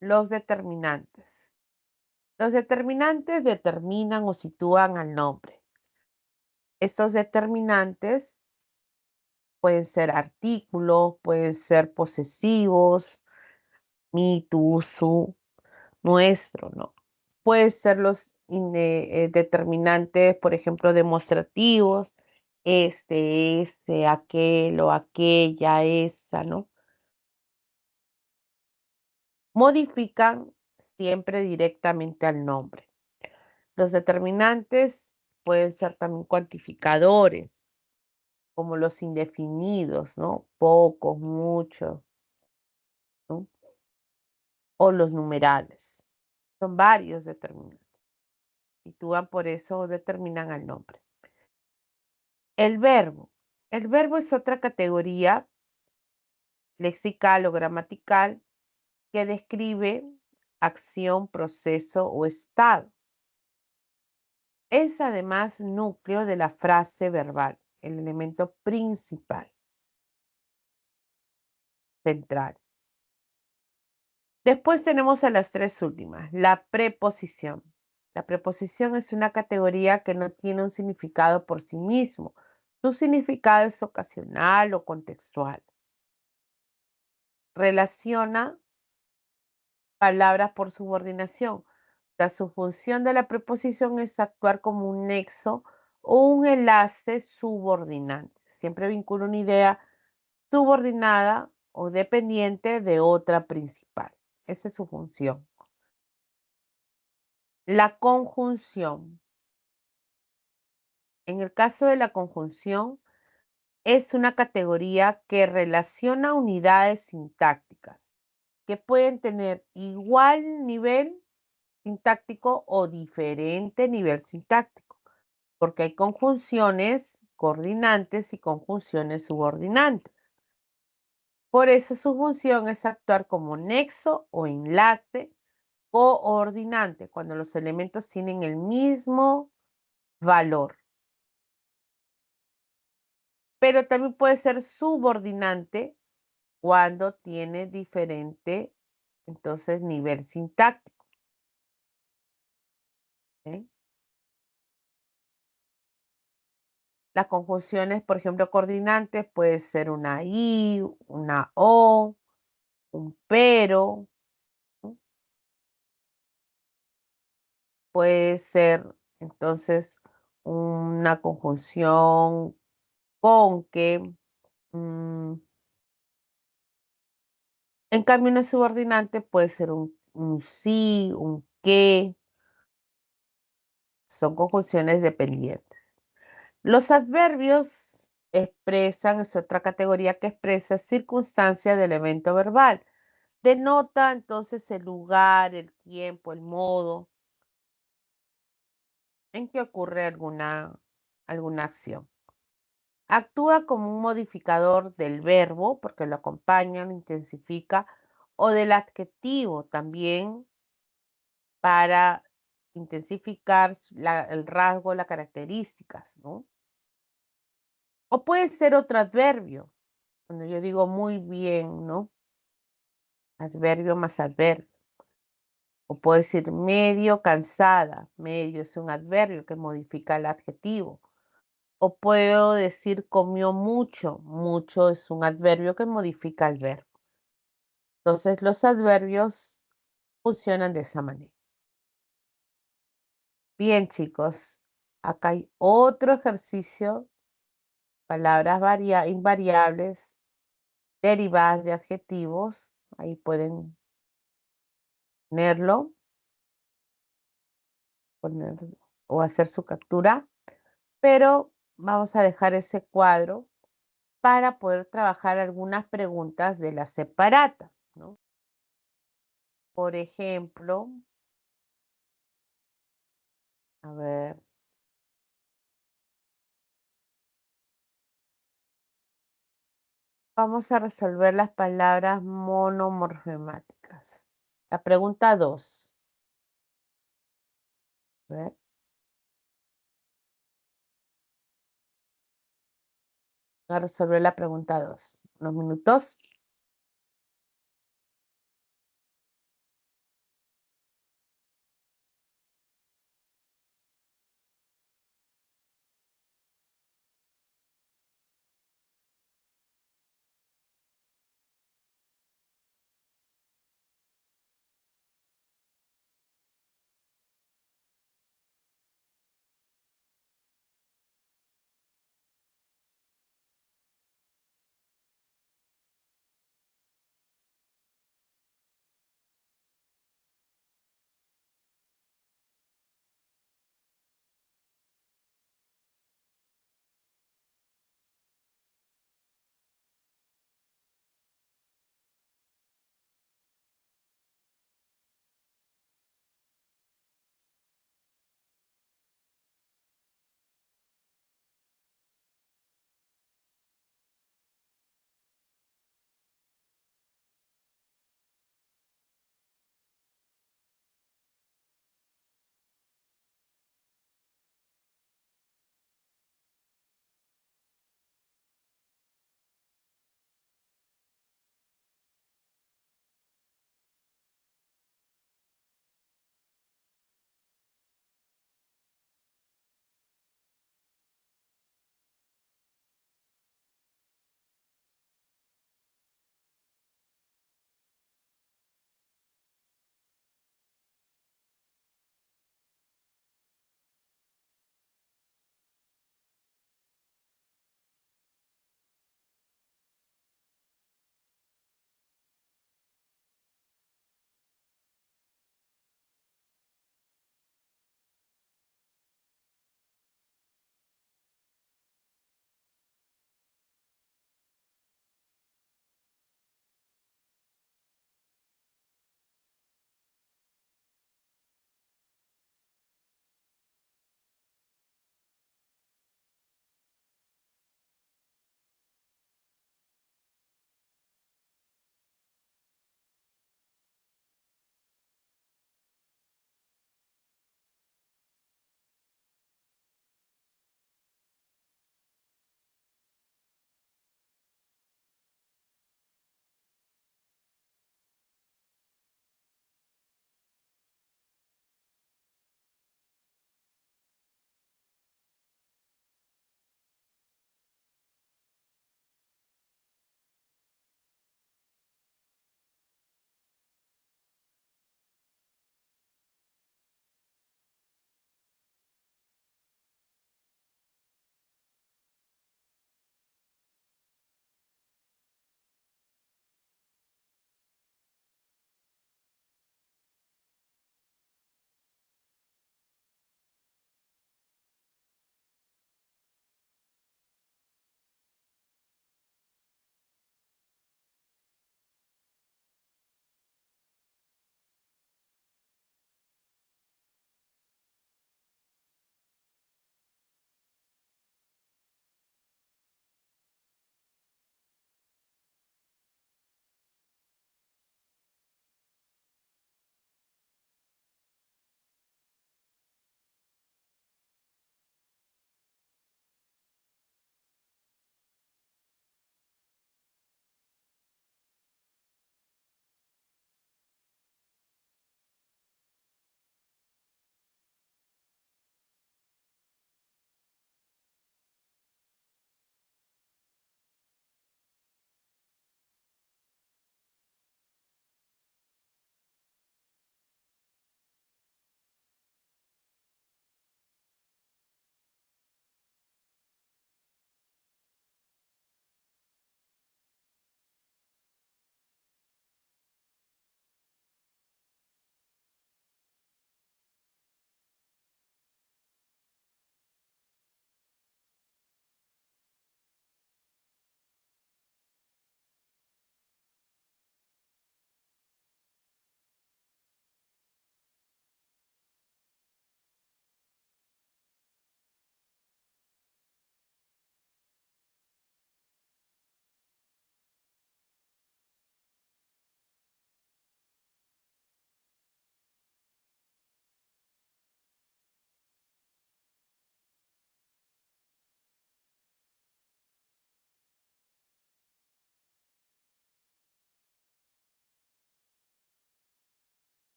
Los determinantes. Los determinantes determinan o sitúan al nombre. Estos determinantes pueden ser artículos, pueden ser posesivos, mi, tu, su, nuestro, ¿no? Pueden ser los determinantes, por ejemplo, demostrativos, este, aquel o aquella, esa, ¿no? Modifican siempre directamente al nombre. Los determinantes pueden ser también cuantificadores, como los indefinidos, ¿no? Pocos, muchos, ¿no? O los numerales. Son varios determinantes. Sitúan por eso determinan al nombre. El verbo. El verbo es otra categoría lexical o gramatical que describe acción, proceso o estado. Es además núcleo de la frase verbal, el elemento principal, central. Después tenemos a las 3 últimas, la preposición. La preposición es una categoría que no tiene un significado por sí mismo. Su significado es ocasional o contextual. Relaciona palabras por subordinación. O sea, su función de la preposición es actuar como un nexo o un enlace subordinante. Siempre vincula una idea subordinada o dependiente de otra principal. Esa es su función. La conjunción. En el caso de la conjunción, es una categoría que relaciona unidades sintácticas que pueden tener igual nivel sintáctico o diferente nivel sintáctico, porque hay conjunciones coordinantes y conjunciones subordinantes. Por eso su función es actuar como nexo o enlace coordinante, cuando los elementos tienen el mismo valor. Pero también puede ser subordinante cuando tiene diferente, entonces, nivel sintáctico. ¿Sí? Las conjunciones, por ejemplo, coordinantes, puede ser una I, una O, un pero, ¿no? Puede ser entonces una conjunción con que. mm, En cambio, una subordinante puede ser un sí, un que, son conjunciones dependientes. Los adverbios expresan, es otra categoría que expresa circunstancias del evento verbal. Denota entonces el lugar, el tiempo, el modo en que ocurre alguna acción. Actúa como un modificador del verbo, porque lo acompaña, lo intensifica, o del adjetivo también para intensificar el rasgo, las características, ¿no? O puede ser otro adverbio, cuando yo digo muy bien, ¿no? Adverbio más adverbio. O puedo decir medio cansada. Medio es un adverbio que modifica el adjetivo. O puedo decir comió mucho. Mucho es un adverbio que modifica el verbo. Entonces los adverbios funcionan de esa manera. Bien, chicos, acá hay otro ejercicio, palabras invariables derivadas de adjetivos. Ahí pueden ponerlo, poner o hacer su captura, pero vamos a dejar ese cuadro para poder trabajar algunas preguntas de la separata, ¿no? Por ejemplo, a ver, vamos a resolver las palabras monomorfemáticas. La pregunta 2. A ver, vamos a resolver la pregunta 2. Unos minutos.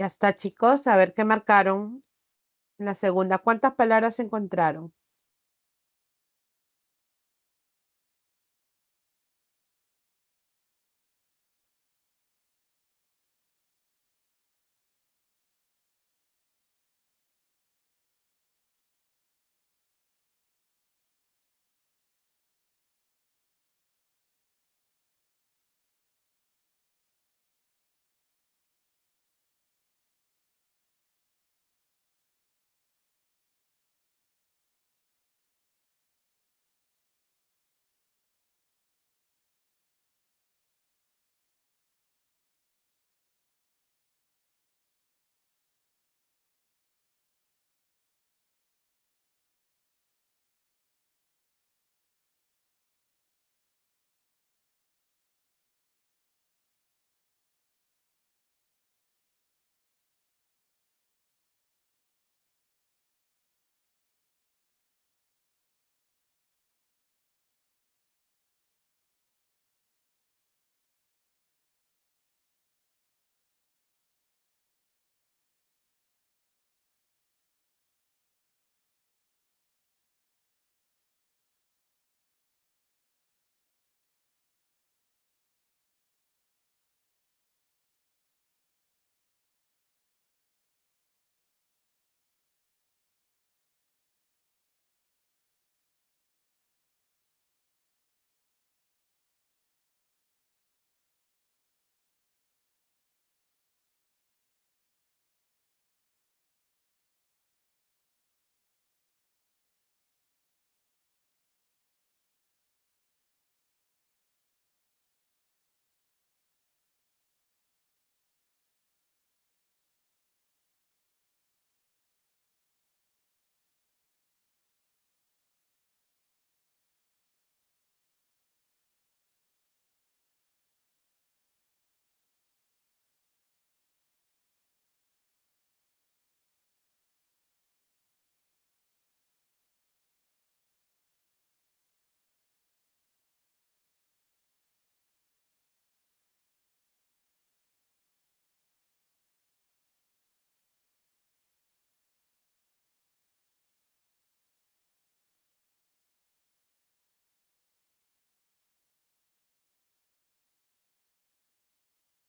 Ya está, chicos. A ver qué marcaron en la segunda. ¿Cuántas palabras encontraron?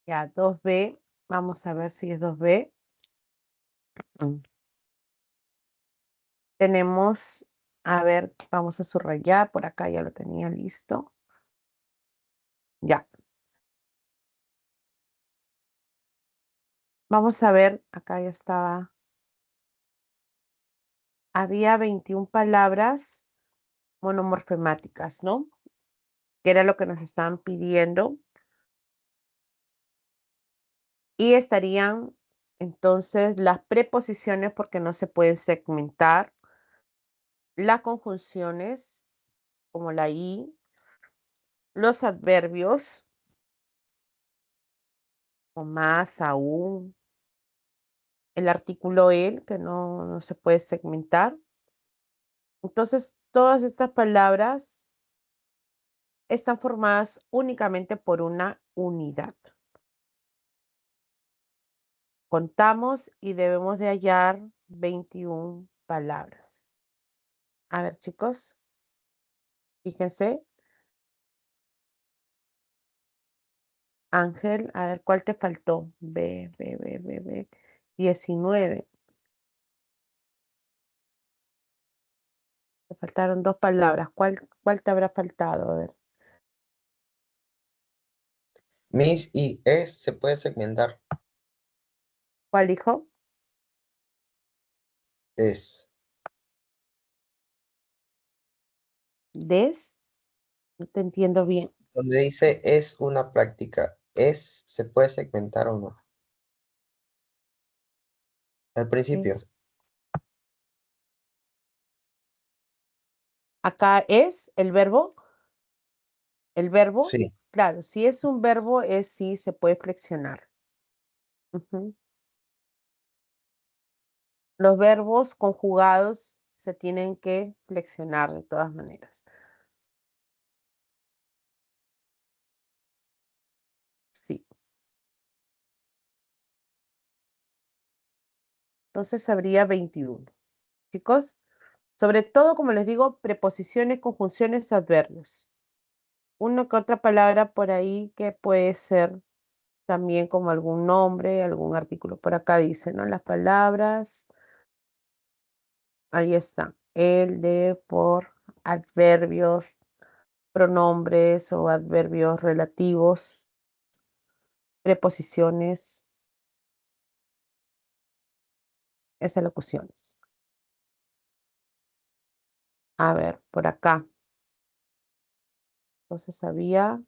Ya, 2B. Vamos a ver si es 2B. Mm. Tenemos, a ver, vamos a subrayar. Por acá ya lo tenía listo. Ya. Vamos a ver, acá ya estaba. Había 21 palabras monomorfemáticas, ¿no? Que era lo que nos estaban pidiendo. Y estarían entonces las preposiciones porque no se pueden segmentar, las conjunciones como la y, los adverbios o más aún, el artículo el que no se puede segmentar. Entonces, todas estas palabras están formadas únicamente por una unidad. Contamos y debemos de hallar 21 palabras. A ver, chicos, fíjense. Ángel, a ver, ¿cuál te faltó? B. 19. Te faltaron dos palabras. ¿Cuál te habrá faltado? A ver, Mis y es se puede segmentar. ¿cuál dijo? Es. Des. No te entiendo bien. Donde dice es una práctica. Es se puede segmentar o no. Al principio. Es, acá es el verbo. El verbo, Sí. claro, si es un verbo, es sí se puede flexionar. Ujú. Los verbos conjugados se tienen que flexionar de todas maneras. Sí. Entonces habría 21. Chicos, sobre todo, como les digo, preposiciones, conjunciones, adverbios. Una que otra palabra por ahí que puede ser también como algún nombre, algún artículo. Por acá dice, ¿no? Las palabras. Ahí está. El, de, por, adverbios, pronombres o adverbios relativos, preposiciones, esas locuciones. A ver, por acá. Entonces había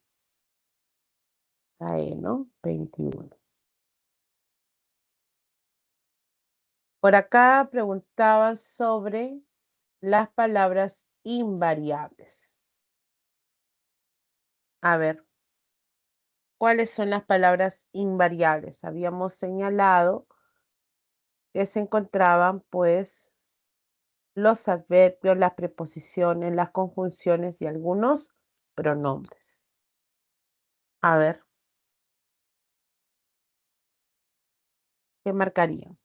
la E, ¿no? 21. Por acá preguntaban sobre las palabras invariables. A ver, ¿cuáles son las palabras invariables? Habíamos señalado que se encontraban, pues, los adverbios, las preposiciones, las conjunciones y algunos pronombres. A ver, ¿qué marcarían?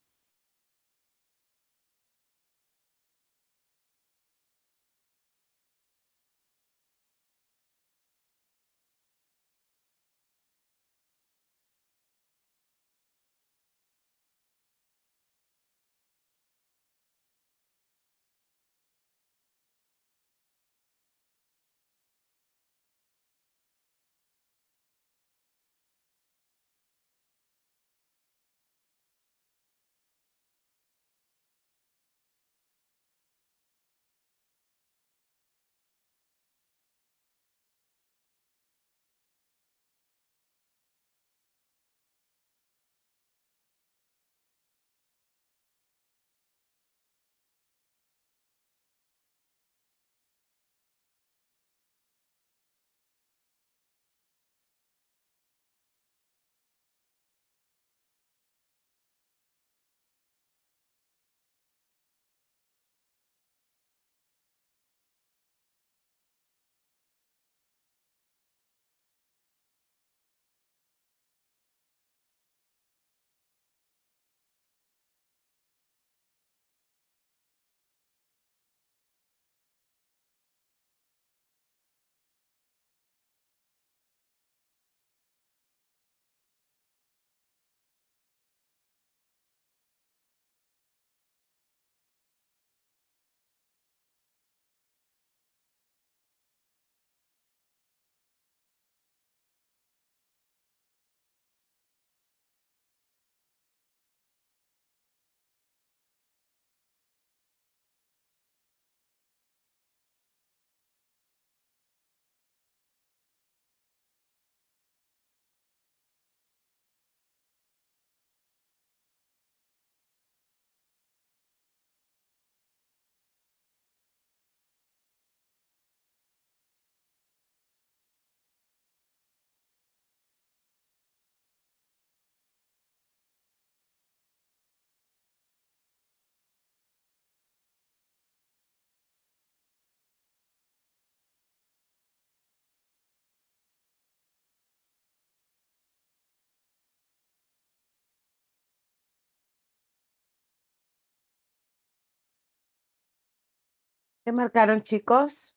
¿Qué marcaron, chicos?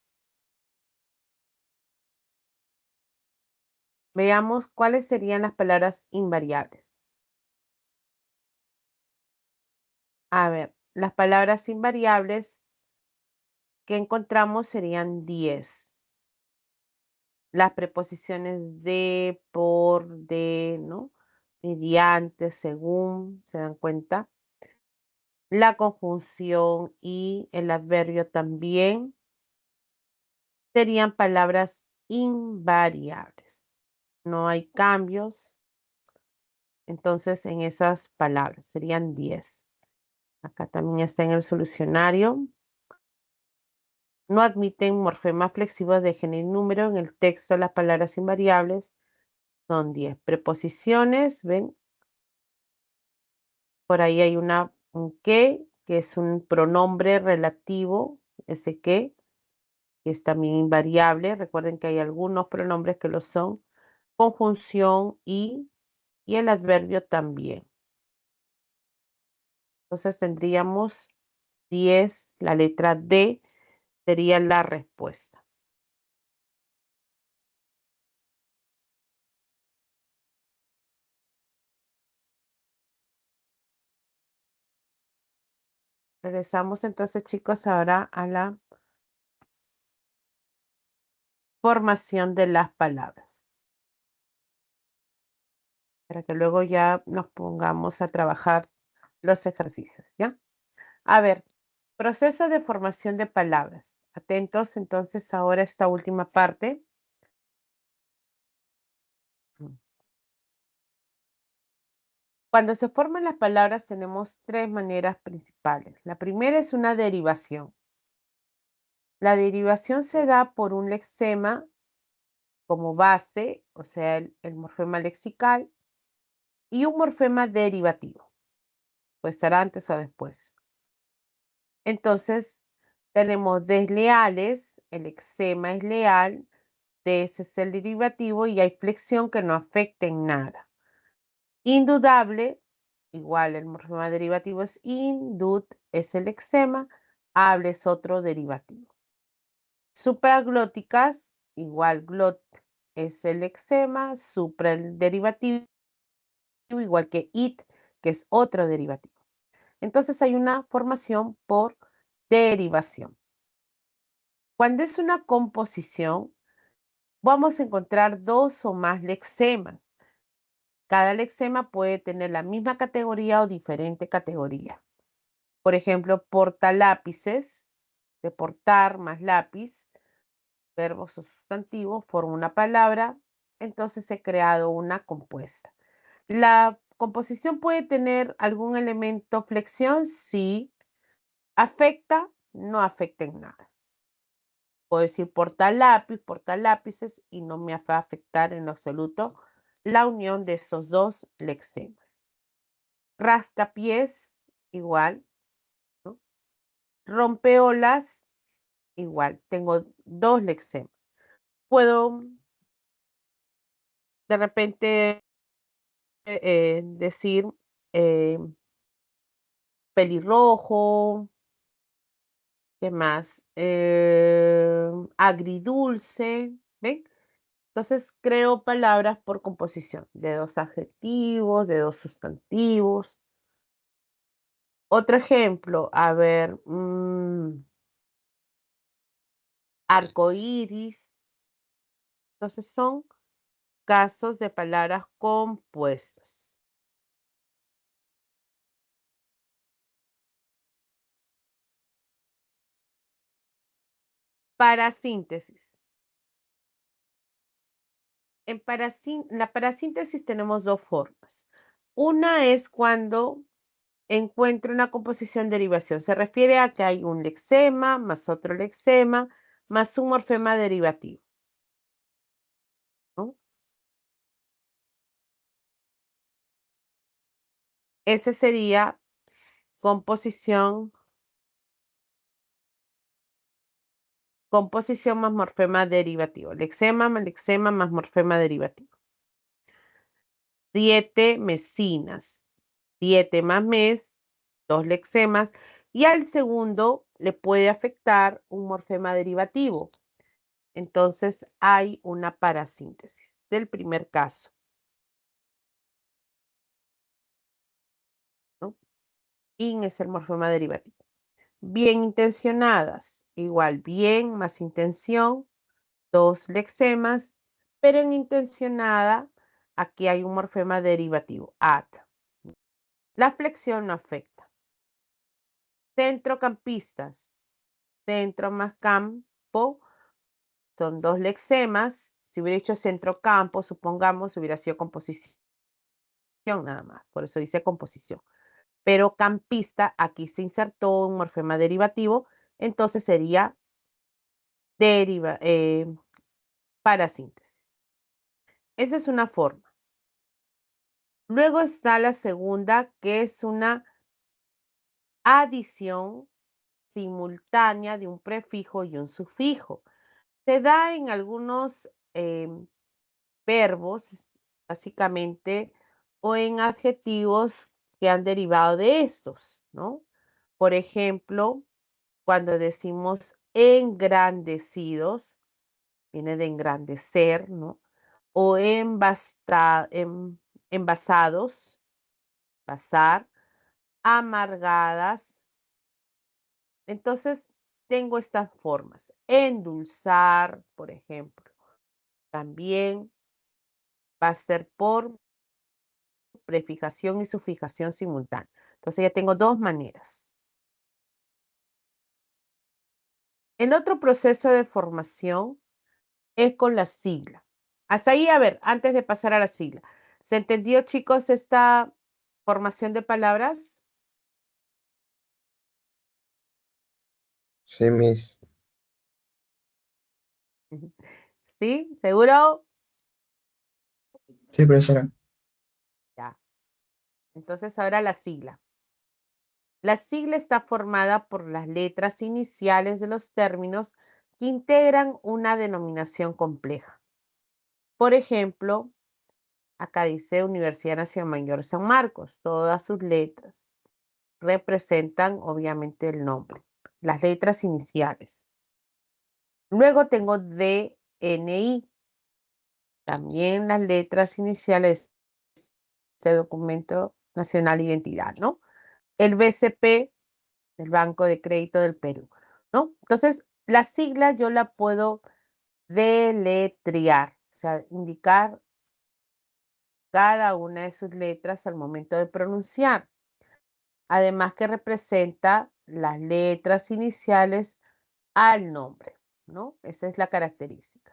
Veamos cuáles serían las palabras invariables. A ver, las palabras invariables que encontramos serían 10. Las preposiciones de, por, de, ¿no? Mediante, según, ¿se dan cuenta? La conjunción y el adverbio también serían palabras invariables. No hay cambios. Entonces, en esas palabras serían 10. Acá también está en el solucionario. No admiten morfemas flexivos de género y número. En el texto, las palabras invariables son 10. Preposiciones, ¿ven? Por ahí hay un que es un pronombre relativo, ese que es también invariable. Recuerden que hay algunos pronombres que lo son. Conjunción y el adverbio también. Entonces tendríamos 10, la letra D sería la respuesta. Regresamos entonces, chicos, ahora a la formación de las palabras. Para que luego ya nos pongamos a trabajar los ejercicios, ¿ya? A ver, proceso de formación de palabras. Atentos entonces ahora a esta última parte. Cuando se forman las palabras tenemos tres maneras principales. La primera es una derivación. La derivación se da por un lexema como base, o sea, el morfema lexical, y un morfema derivativo. Puede estar antes o después. Entonces, tenemos desleales, el lexema es leal, ese es el derivativo y hay flexión que no afecta en nada. Indudable, igual el morfema derivativo es indud, es el lexema, hable es otro derivativo. Supraglóticas, igual glot es el lexema, supra el derivativo, igual que it, que es otro derivativo. Entonces hay una formación por derivación. Cuando es una composición, vamos a encontrar dos o más lexemas. Cada lexema puede tener la misma categoría o diferente categoría. Por ejemplo, portalápices, de portar más lápiz, verbos o sustantivos, forma una palabra, entonces he creado una compuesta. ¿La composición puede tener algún elemento flexión? Sí. ¿Afecta? No afecta en nada. Puedo decir portalápices y no me va a afectar en lo absoluto la unión de esos dos lexemas. Rascapiés, igual, ¿no? Rompeolas, igual, tengo dos lexemas. Puedo de repente decir eh, pelirrojo, ¿qué más? Agridulce, ¿ven? Entonces creo palabras por composición, de dos adjetivos, de dos sustantivos. Otro ejemplo, a ver, arcoíris. Entonces son casos de palabras compuestas. Parasíntesis. En la parasíntesis tenemos dos formas. Una es cuando encuentro una composición derivación. Se refiere a que hay un lexema más otro lexema más un morfema derivativo, ¿no? Ese sería composición más morfema derivativo. Lexema más morfema derivativo. Siete mesinas. 7 más mes, 2 lexemas. Y al segundo le puede afectar un morfema derivativo. Entonces hay una parasíntesis del primer caso, ¿no? In es el morfema derivativo. Bien intencionadas, igual bien más intención, 2 lexemas, pero en intencionada aquí hay un morfema derivativo, at. La flexión no afecta. Centrocampistas, centro más campo, son 2 lexemas. Si hubiera hecho centrocampo, supongamos, hubiera sido composición nada más, por eso dice composición. Pero campista, aquí se insertó un morfema derivativo, entonces sería parasíntesis. Esa es una forma. Luego está la segunda, que es una adición simultánea de un prefijo y un sufijo. Se da en algunos verbos, básicamente, o en adjetivos que han derivado de estos. ¿no? Por ejemplo, cuando decimos engrandecidos, viene de engrandecer, ¿no? O envasados, pasar, amargadas. Entonces, tengo estas formas. Endulzar, por ejemplo. También va a ser por prefijación y sufijación simultánea. Entonces, ya tengo dos maneras. El otro proceso de formación es con la sigla. Hasta ahí, a ver, antes de pasar a la sigla. ¿Se entendió, chicos, esta formación de palabras? Sí, Miss. ¿Sí? ¿Seguro? Sí, profesora. Ya. Entonces, ahora la sigla. La sigla está formada por las letras iniciales de los términos que integran una denominación compleja. Por ejemplo, acá dice Universidad Nacional Mayor de San Marcos. Todas sus letras representan obviamente el nombre, las letras iniciales. Luego tengo DNI, también las letras iniciales de documento nacional de identidad, ¿no? El BCP, del Banco de Crédito del Perú, ¿no? Entonces, la sigla yo la puedo deletrear, o sea, indicar cada una de sus letras al momento de pronunciar. Además que representa las letras iniciales al nombre, ¿no? Esa es la característica.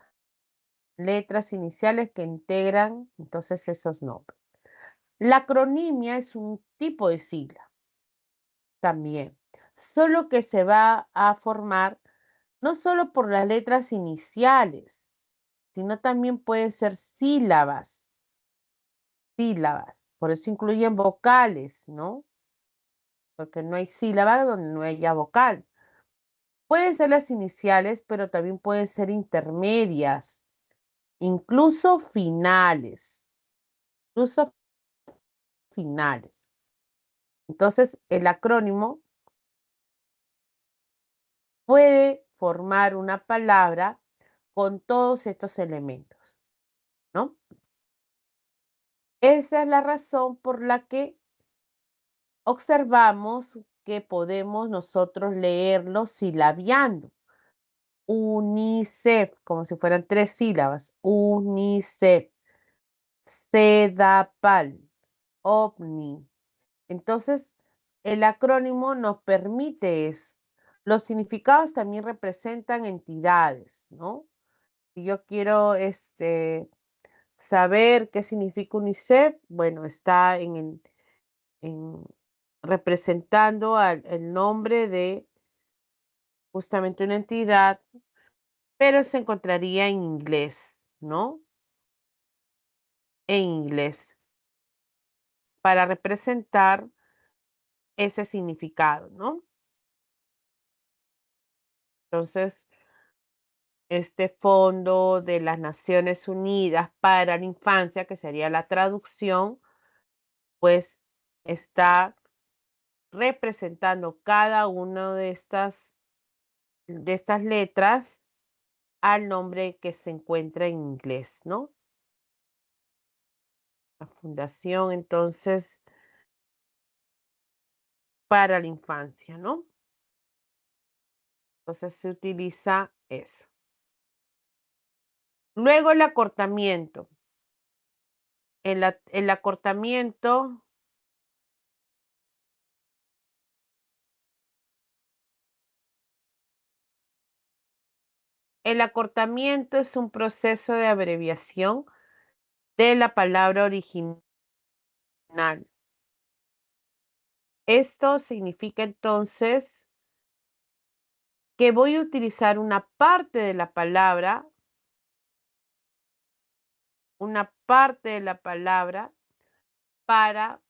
Letras iniciales que integran entonces esos nombres. La acronimia es un tipo de sigla también, solo que se va a formar no solo por las letras iniciales, sino también pueden ser sílabas, sílabas. Por eso incluyen vocales, ¿no? Porque no hay sílaba donde no haya vocal. Pueden ser las iniciales, pero también pueden ser intermedias, incluso finales, incluso finales. Entonces, el acrónimo puede formar una palabra con todos estos elementos, ¿no? Esa es la razón por la que observamos que podemos nosotros leerlo silabiando. UNICEF, como si fueran tres sílabas. UNICEF, CEDAPAL, OVNI. Entonces, el acrónimo nos permite eso. Los significados también representan entidades, ¿no? Si yo quiero saber qué significa UNICEF, bueno, está en representando el nombre de justamente una entidad, pero se encontraría en inglés, ¿no? En inglés, para representar ese significado, ¿no? Entonces, este Fondo de las Naciones Unidas para la Infancia, que sería la traducción, pues está representando cada una de estas letras al nombre que se encuentra en inglés, ¿no? La fundación, entonces, para la infancia, ¿no? Entonces se utiliza eso. Luego el acortamiento. El acortamiento es un proceso de abreviación de la palabra original. Esto significa entonces que voy a utilizar una parte de la palabra, para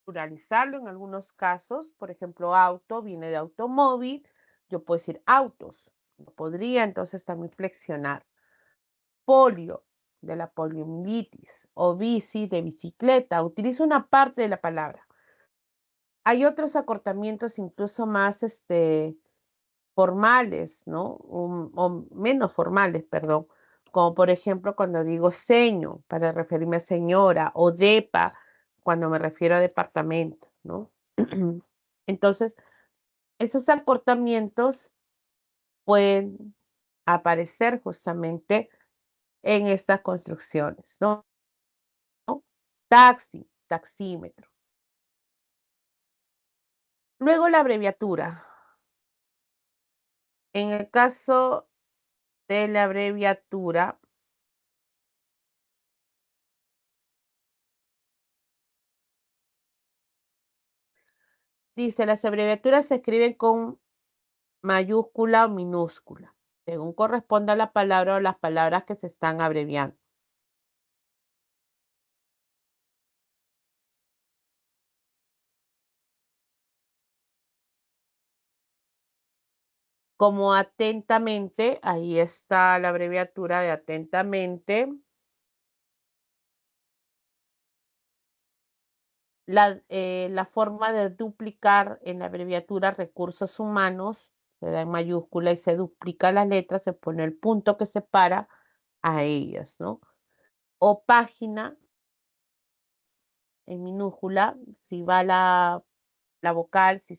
pluralizarlo en algunos casos. Por ejemplo, auto viene de automóvil, yo puedo decir autos. Podría entonces también flexionar. Polio, de la poliomielitis, o bici, de bicicleta. Utilizo una parte de la palabra. Hay otros acortamientos incluso más formales, ¿no? O menos formales, perdón. Como por ejemplo cuando digo seño para referirme a señora o depa cuando me refiero a departamento, ¿no? Entonces, esos acortamientos pueden aparecer justamente en estas construcciones, ¿no? Taxi, taxímetro. Luego la abreviatura. En el caso de la abreviatura, dice, las abreviaturas se escriben con mayúscula o minúscula, según corresponda a la palabra o las palabras que se están abreviando. Como atentamente, ahí está la abreviatura de atentamente. La forma de duplicar en la abreviatura recursos humanos se da en mayúscula y se duplica las letras, se pone el punto que separa a ellas, ¿no? O página en minúscula, si va la vocal, si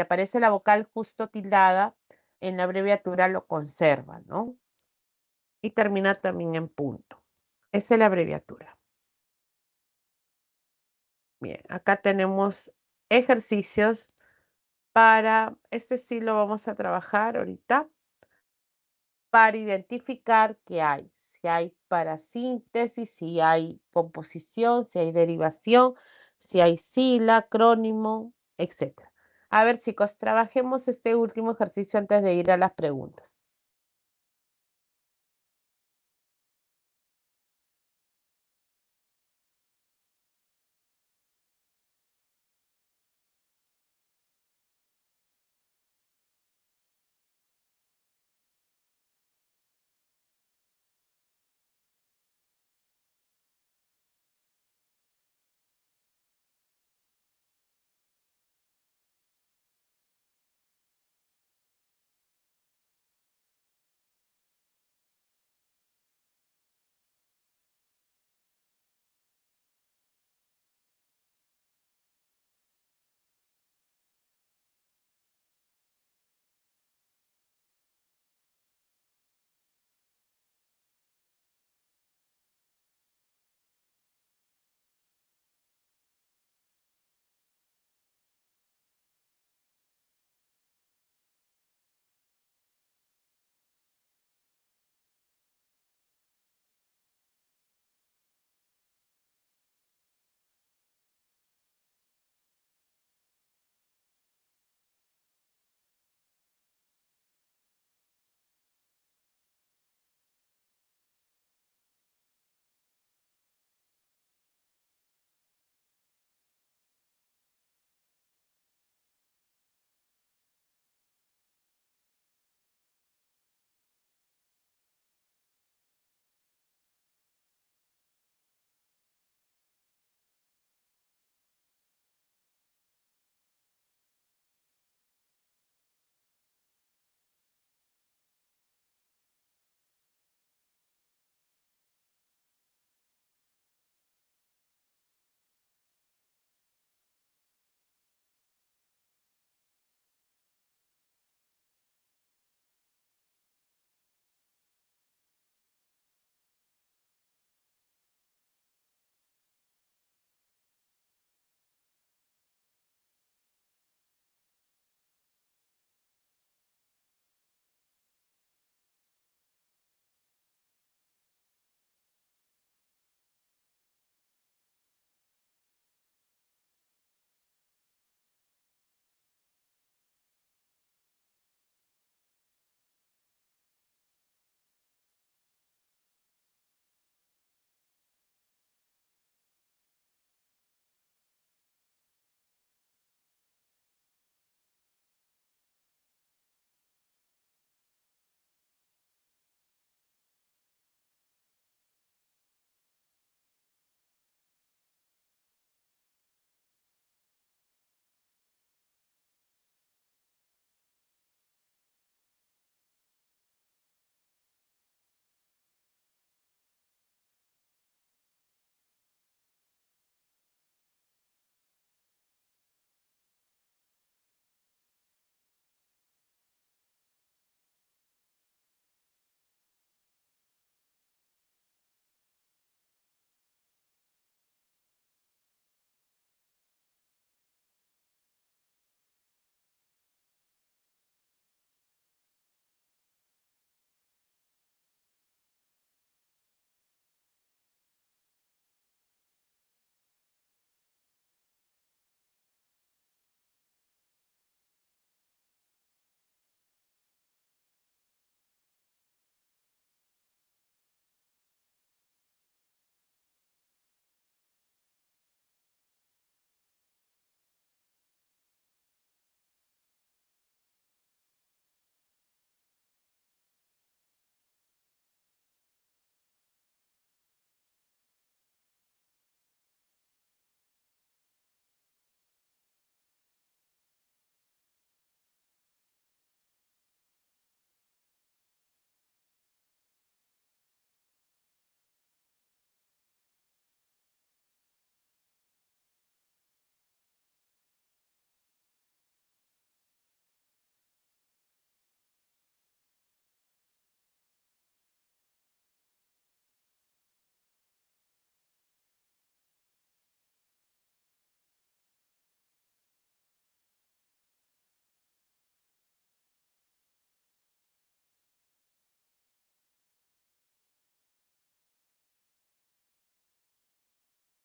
aparece la vocal justo tildada, en la abreviatura lo conserva, ¿no? Y termina también en punto. Esa es la abreviatura. Bien, acá tenemos ejercicios para, sí lo vamos a trabajar ahorita, para identificar qué hay. Si hay parasíntesis, si hay composición, si hay derivación, si hay sílaba, acrónimo, etc. A ver, chicos, trabajemos este último ejercicio antes de ir a las preguntas.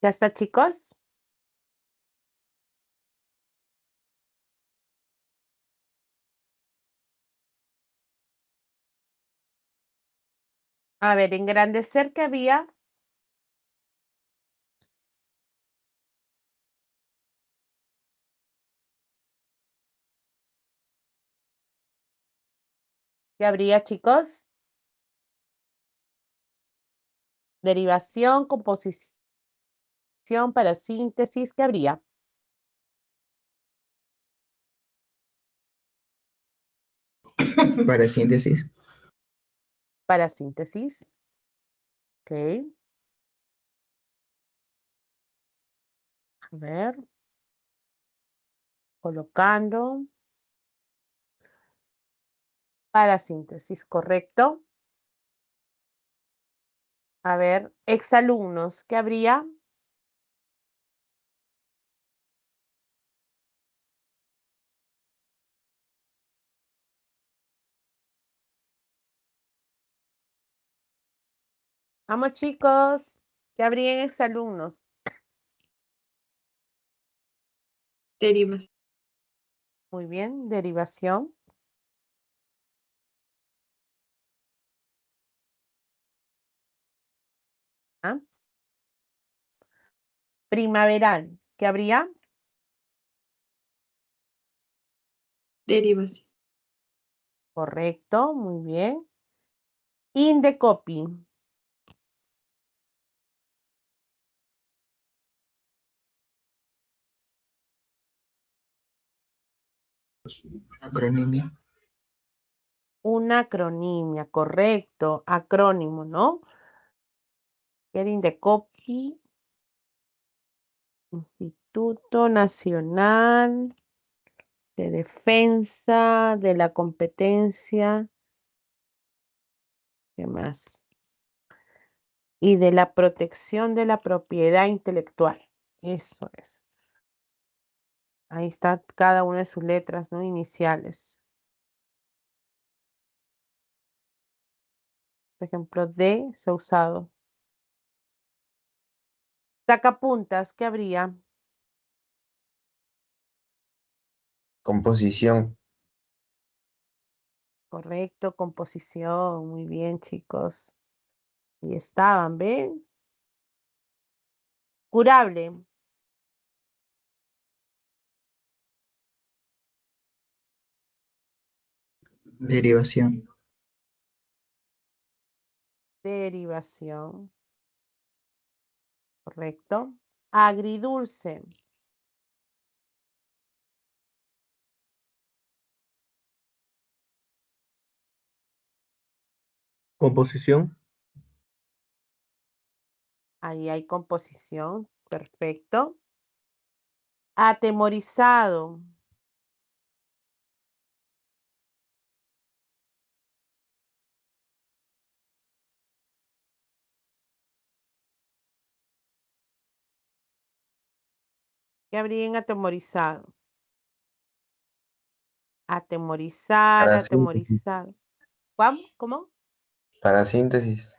¿Ya está, chicos? A ver, engrandecer que había. ¿Qué habría, chicos? Derivación, composición para síntesis, ¿qué habría? Para síntesis. Para síntesis. Ok. A ver. Colocando. Para síntesis, correcto. A ver, exalumnos, ¿qué habría? Vamos, chicos. ¿Qué habría en exalumnos? Derivas. Muy bien, derivación. ¿Ah? Primaveral, ¿qué habría? Derivas. Correcto, muy bien. Indecopy. Acronimia. Una acronimia, correcto. Acrónimo, ¿no? Era Indecopy. Instituto Nacional de Defensa de la Competencia. ¿Qué más? Y de la protección de la propiedad intelectual. Eso es. Ahí está cada una de sus letras, ¿no? Iniciales. Por ejemplo, D se ha usado. Sacapuntas, ¿qué habría? Composición. Correcto, composición. Muy bien, chicos. Ahí estaban, ¿ven? Curable. Derivación. Derivación. Correcto. Agridulce. Composición. Ahí hay composición. Perfecto. Atemorizado. ¿Qué habría en atemorizado? Atemorizar, Para síntesis. atemorizar. ¿Cómo? ¿Cómo? Para síntesis.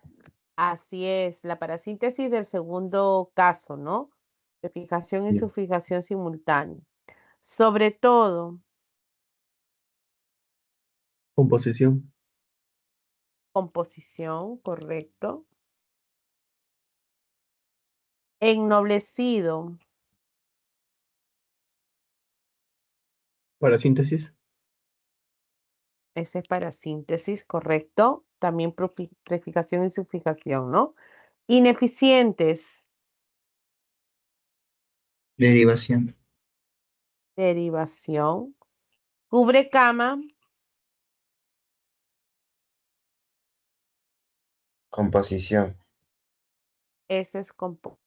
Así es, la parasíntesis del segundo caso, ¿no? De fijación y Sí. sufijación simultánea. Sobre todo, Composición. composición, correcto. Ennoblecido, Para síntesis. ese es para síntesis, correcto. También prefijación y sufijación, ¿no? Ineficientes, Derivación. derivación. Cubre cama, Composición. ese es composición.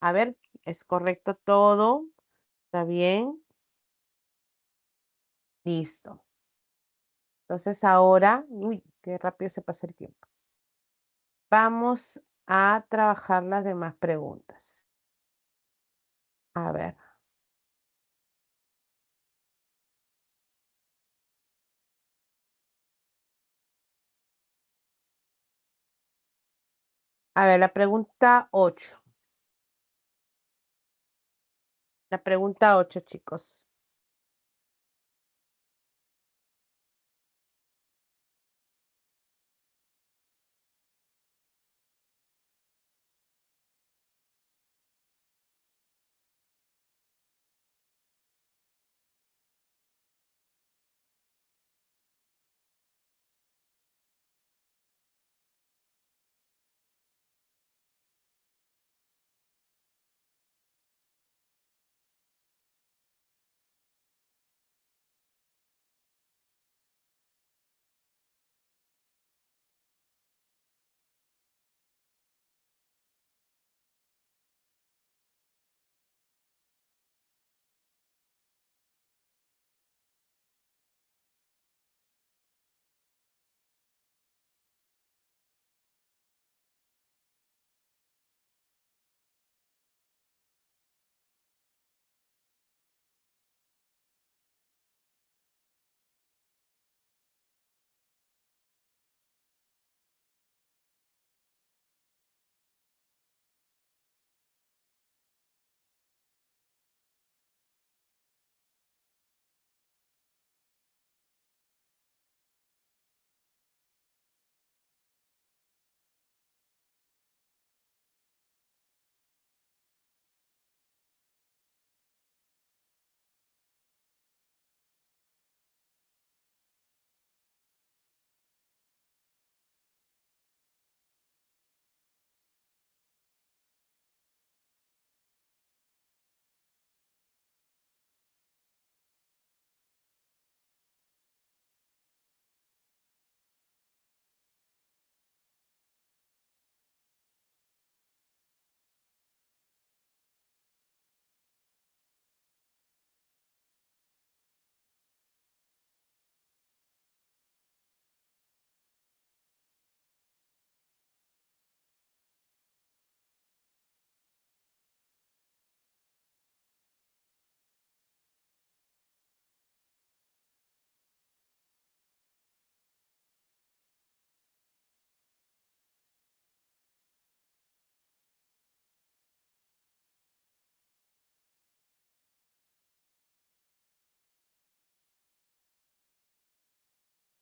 A ver, ¿es correcto todo? ¿Está bien? Listo. Entonces ahora, uy, qué rápido se pasa el tiempo. Vamos a trabajar las demás preguntas. A ver. A ver, la pregunta 8. La pregunta 8, chicos.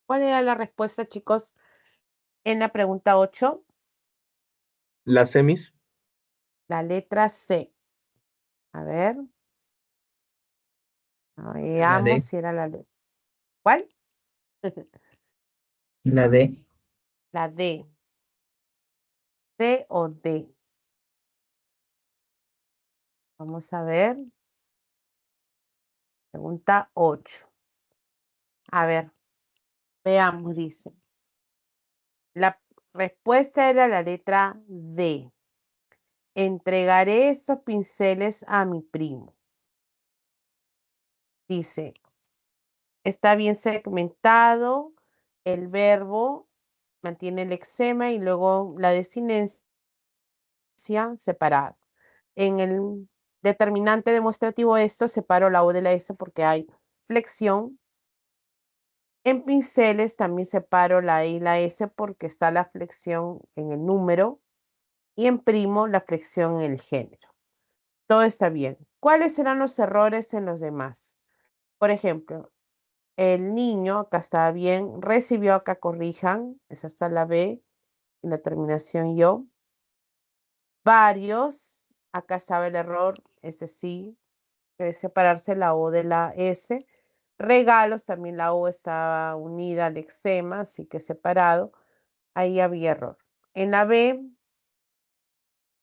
¿Cuál era la respuesta, chicos, en la pregunta 8? Las semis. La letra C. A ver. La Veamos D. si era la letra. ¿Cuál? La D. La D. C o D. Vamos a ver. Pregunta 8. A ver, veamos, dice. La respuesta era la letra D. Entregaré estos pinceles a mi primo. Dice, está bien segmentado, el verbo mantiene el lexema y luego la desinencia separada. En el determinante demostrativo esto separo la O de la S porque hay flexión. En pinceles también separo la E y la S porque está la flexión en el número y en primo la flexión en el género. Todo está bien. ¿Cuáles serán los errores en los demás? Por ejemplo, el niño, acá está bien, recibió, acá corrijan, esa está la B, en la terminación yo. Varios, acá estaba el error, ese sí, debe separarse la O de la S. Regalos, también la O estaba unida al eczema, así que separado. Ahí había error. En la B,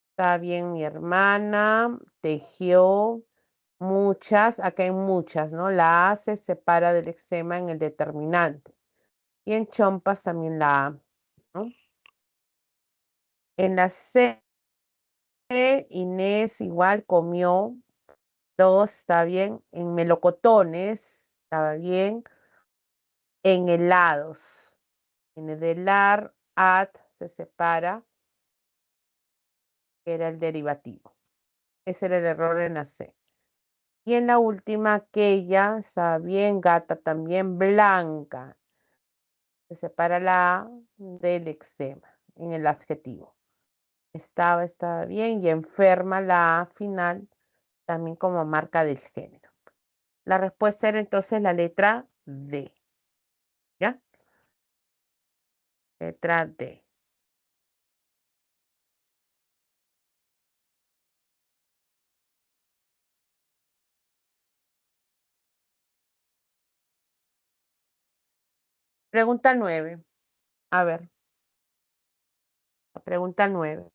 está bien, mi hermana tejió muchas, acá hay muchas, ¿no? La A se separa del eczema en el determinante. Y en chompas también la A, ¿no? En la C, Inés igual comió. 2 está bien. En melocotones estaba bien. En helados. En el helar, at se separa, que era el derivativo. Ese era el error en la C. Y en la última, aquella, está bien, gata también, blanca. Se separa la A del eczema en el adjetivo. Estaba bien. Y enferma la A final también como marca del género. La respuesta era entonces la letra D. ¿Ya? Letra D. Pregunta 9. A ver. Pregunta 9.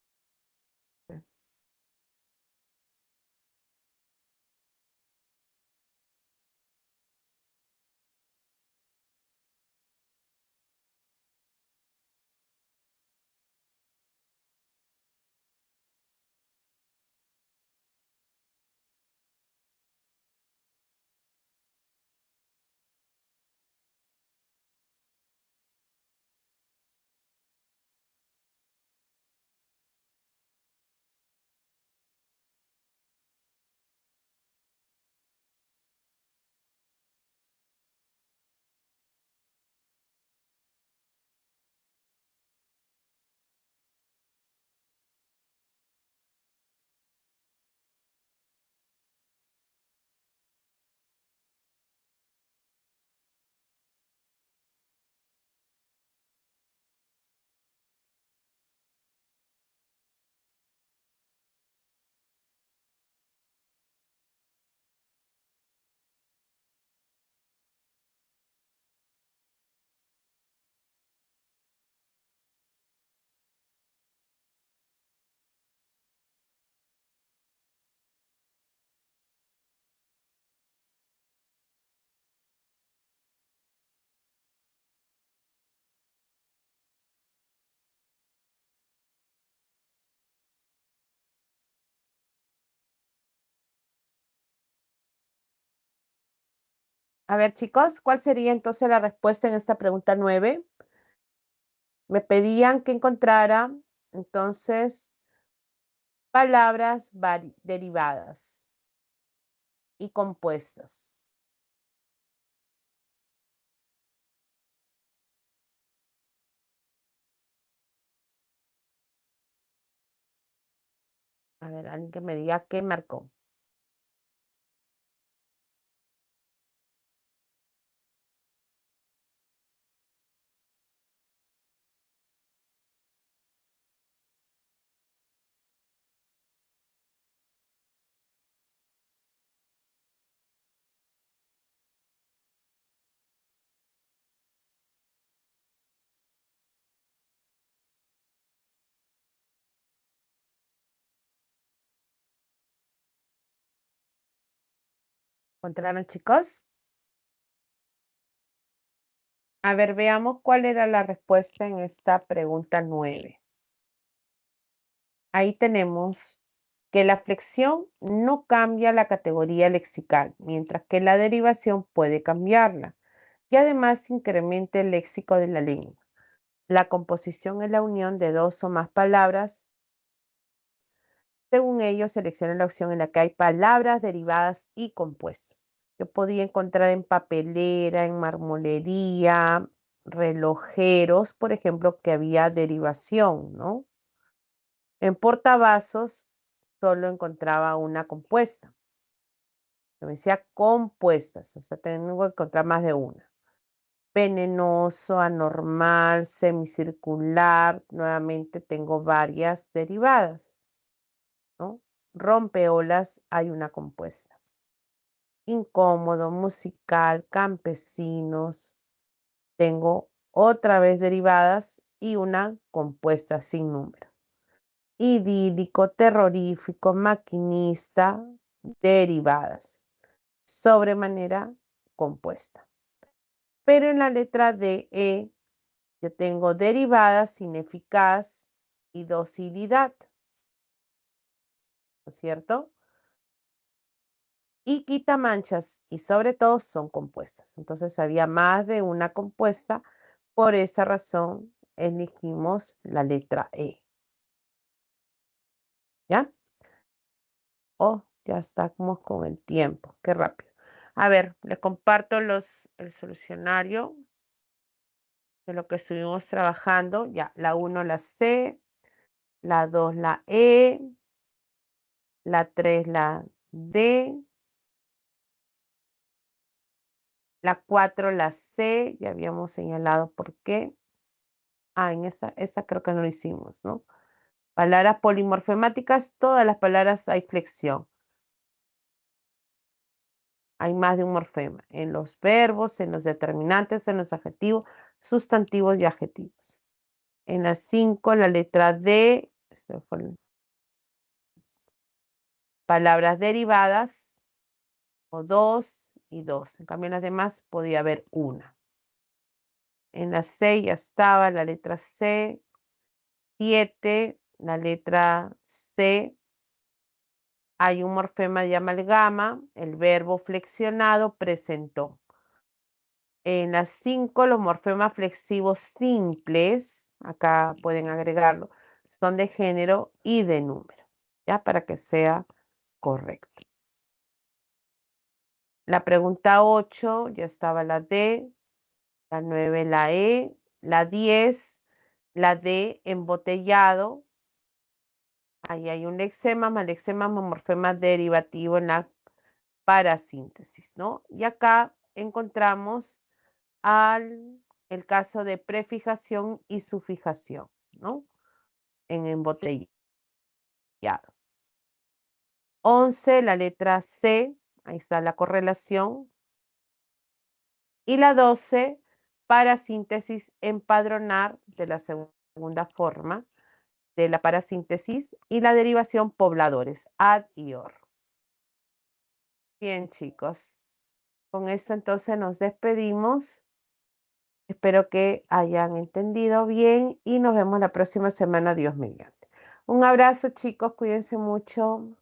A ver, chicos, ¿cuál sería entonces la respuesta en esta pregunta 9? Me pedían que encontrara entonces palabras derivadas y compuestas. A ver, alguien que me diga qué marcó. ¿Encontraron, chicos? A ver, veamos cuál era la respuesta en esta pregunta 9. Ahí tenemos que la flexión no cambia la categoría lexical, mientras que la derivación puede cambiarla y además incrementa el léxico de la lengua. La composición es la unión de dos o más palabras. Según ello, selecciona la opción en la que hay palabras derivadas y compuestas. Yo podía encontrar en papelera, en marmolería, relojeros, por ejemplo, que había derivación, ¿no? En portavasos solo encontraba una compuesta. Me decía compuestas, o sea, tengo que encontrar más de una. Venenoso, anormal, semicircular, nuevamente tengo varias derivadas, ¿no? Rompeolas, hay una compuesta. Incómodo, musical, campesinos, tengo otra vez derivadas y una compuesta sin número. Idílico, terrorífico, maquinista, derivadas, sobremanera compuesta. Pero en la letra D, E, yo tengo derivadas, ineficaz y docilidad, ¿no es cierto? Y quitamanchas y sobre todo son compuestas. Entonces había más de una compuesta, por esa razón elegimos la letra E. ¿Ya? Oh, ya estamos con el tiempo, qué rápido. A ver, les comparto el solucionario de lo que estuvimos trabajando. Ya, la 1 la sé, la 2 la E, la 3 la D, la 4 la C, ya habíamos señalado por qué. En esa creo que no lo hicimos, ¿no? Palabras polimorfemáticas, todas las palabras hay flexión. Hay más de un morfema en los verbos, en los determinantes, en los adjetivos, sustantivos y adjetivos. En la 5, la letra D, palabras derivadas, o 2 y 2. En cambio, en las demás podía haber una. En la 6 ya estaba la letra C. 7, la letra C. Hay un morfema de amalgama, el verbo flexionado presentó. En las 5, los morfemas flexivos simples, acá pueden agregarlo, son de género y de número, ya para que sea correcto. La pregunta 8, ya estaba la D, la 9 la E, la 10 la D embotellado. Ahí hay un lexema, morfema derivativo en la parasíntesis, ¿no? Y acá encontramos el caso de prefijación y sufijación, ¿no? En embotellado. 11, la letra C, ahí está la correlación. Y la 12, parasíntesis, empadronar de la segunda forma de la parasíntesis y la derivación pobladores, ad y or. Bien, chicos. Con eso entonces nos despedimos. Espero que hayan entendido bien y nos vemos la próxima semana, Dios mediante. Un abrazo, chicos, cuídense mucho.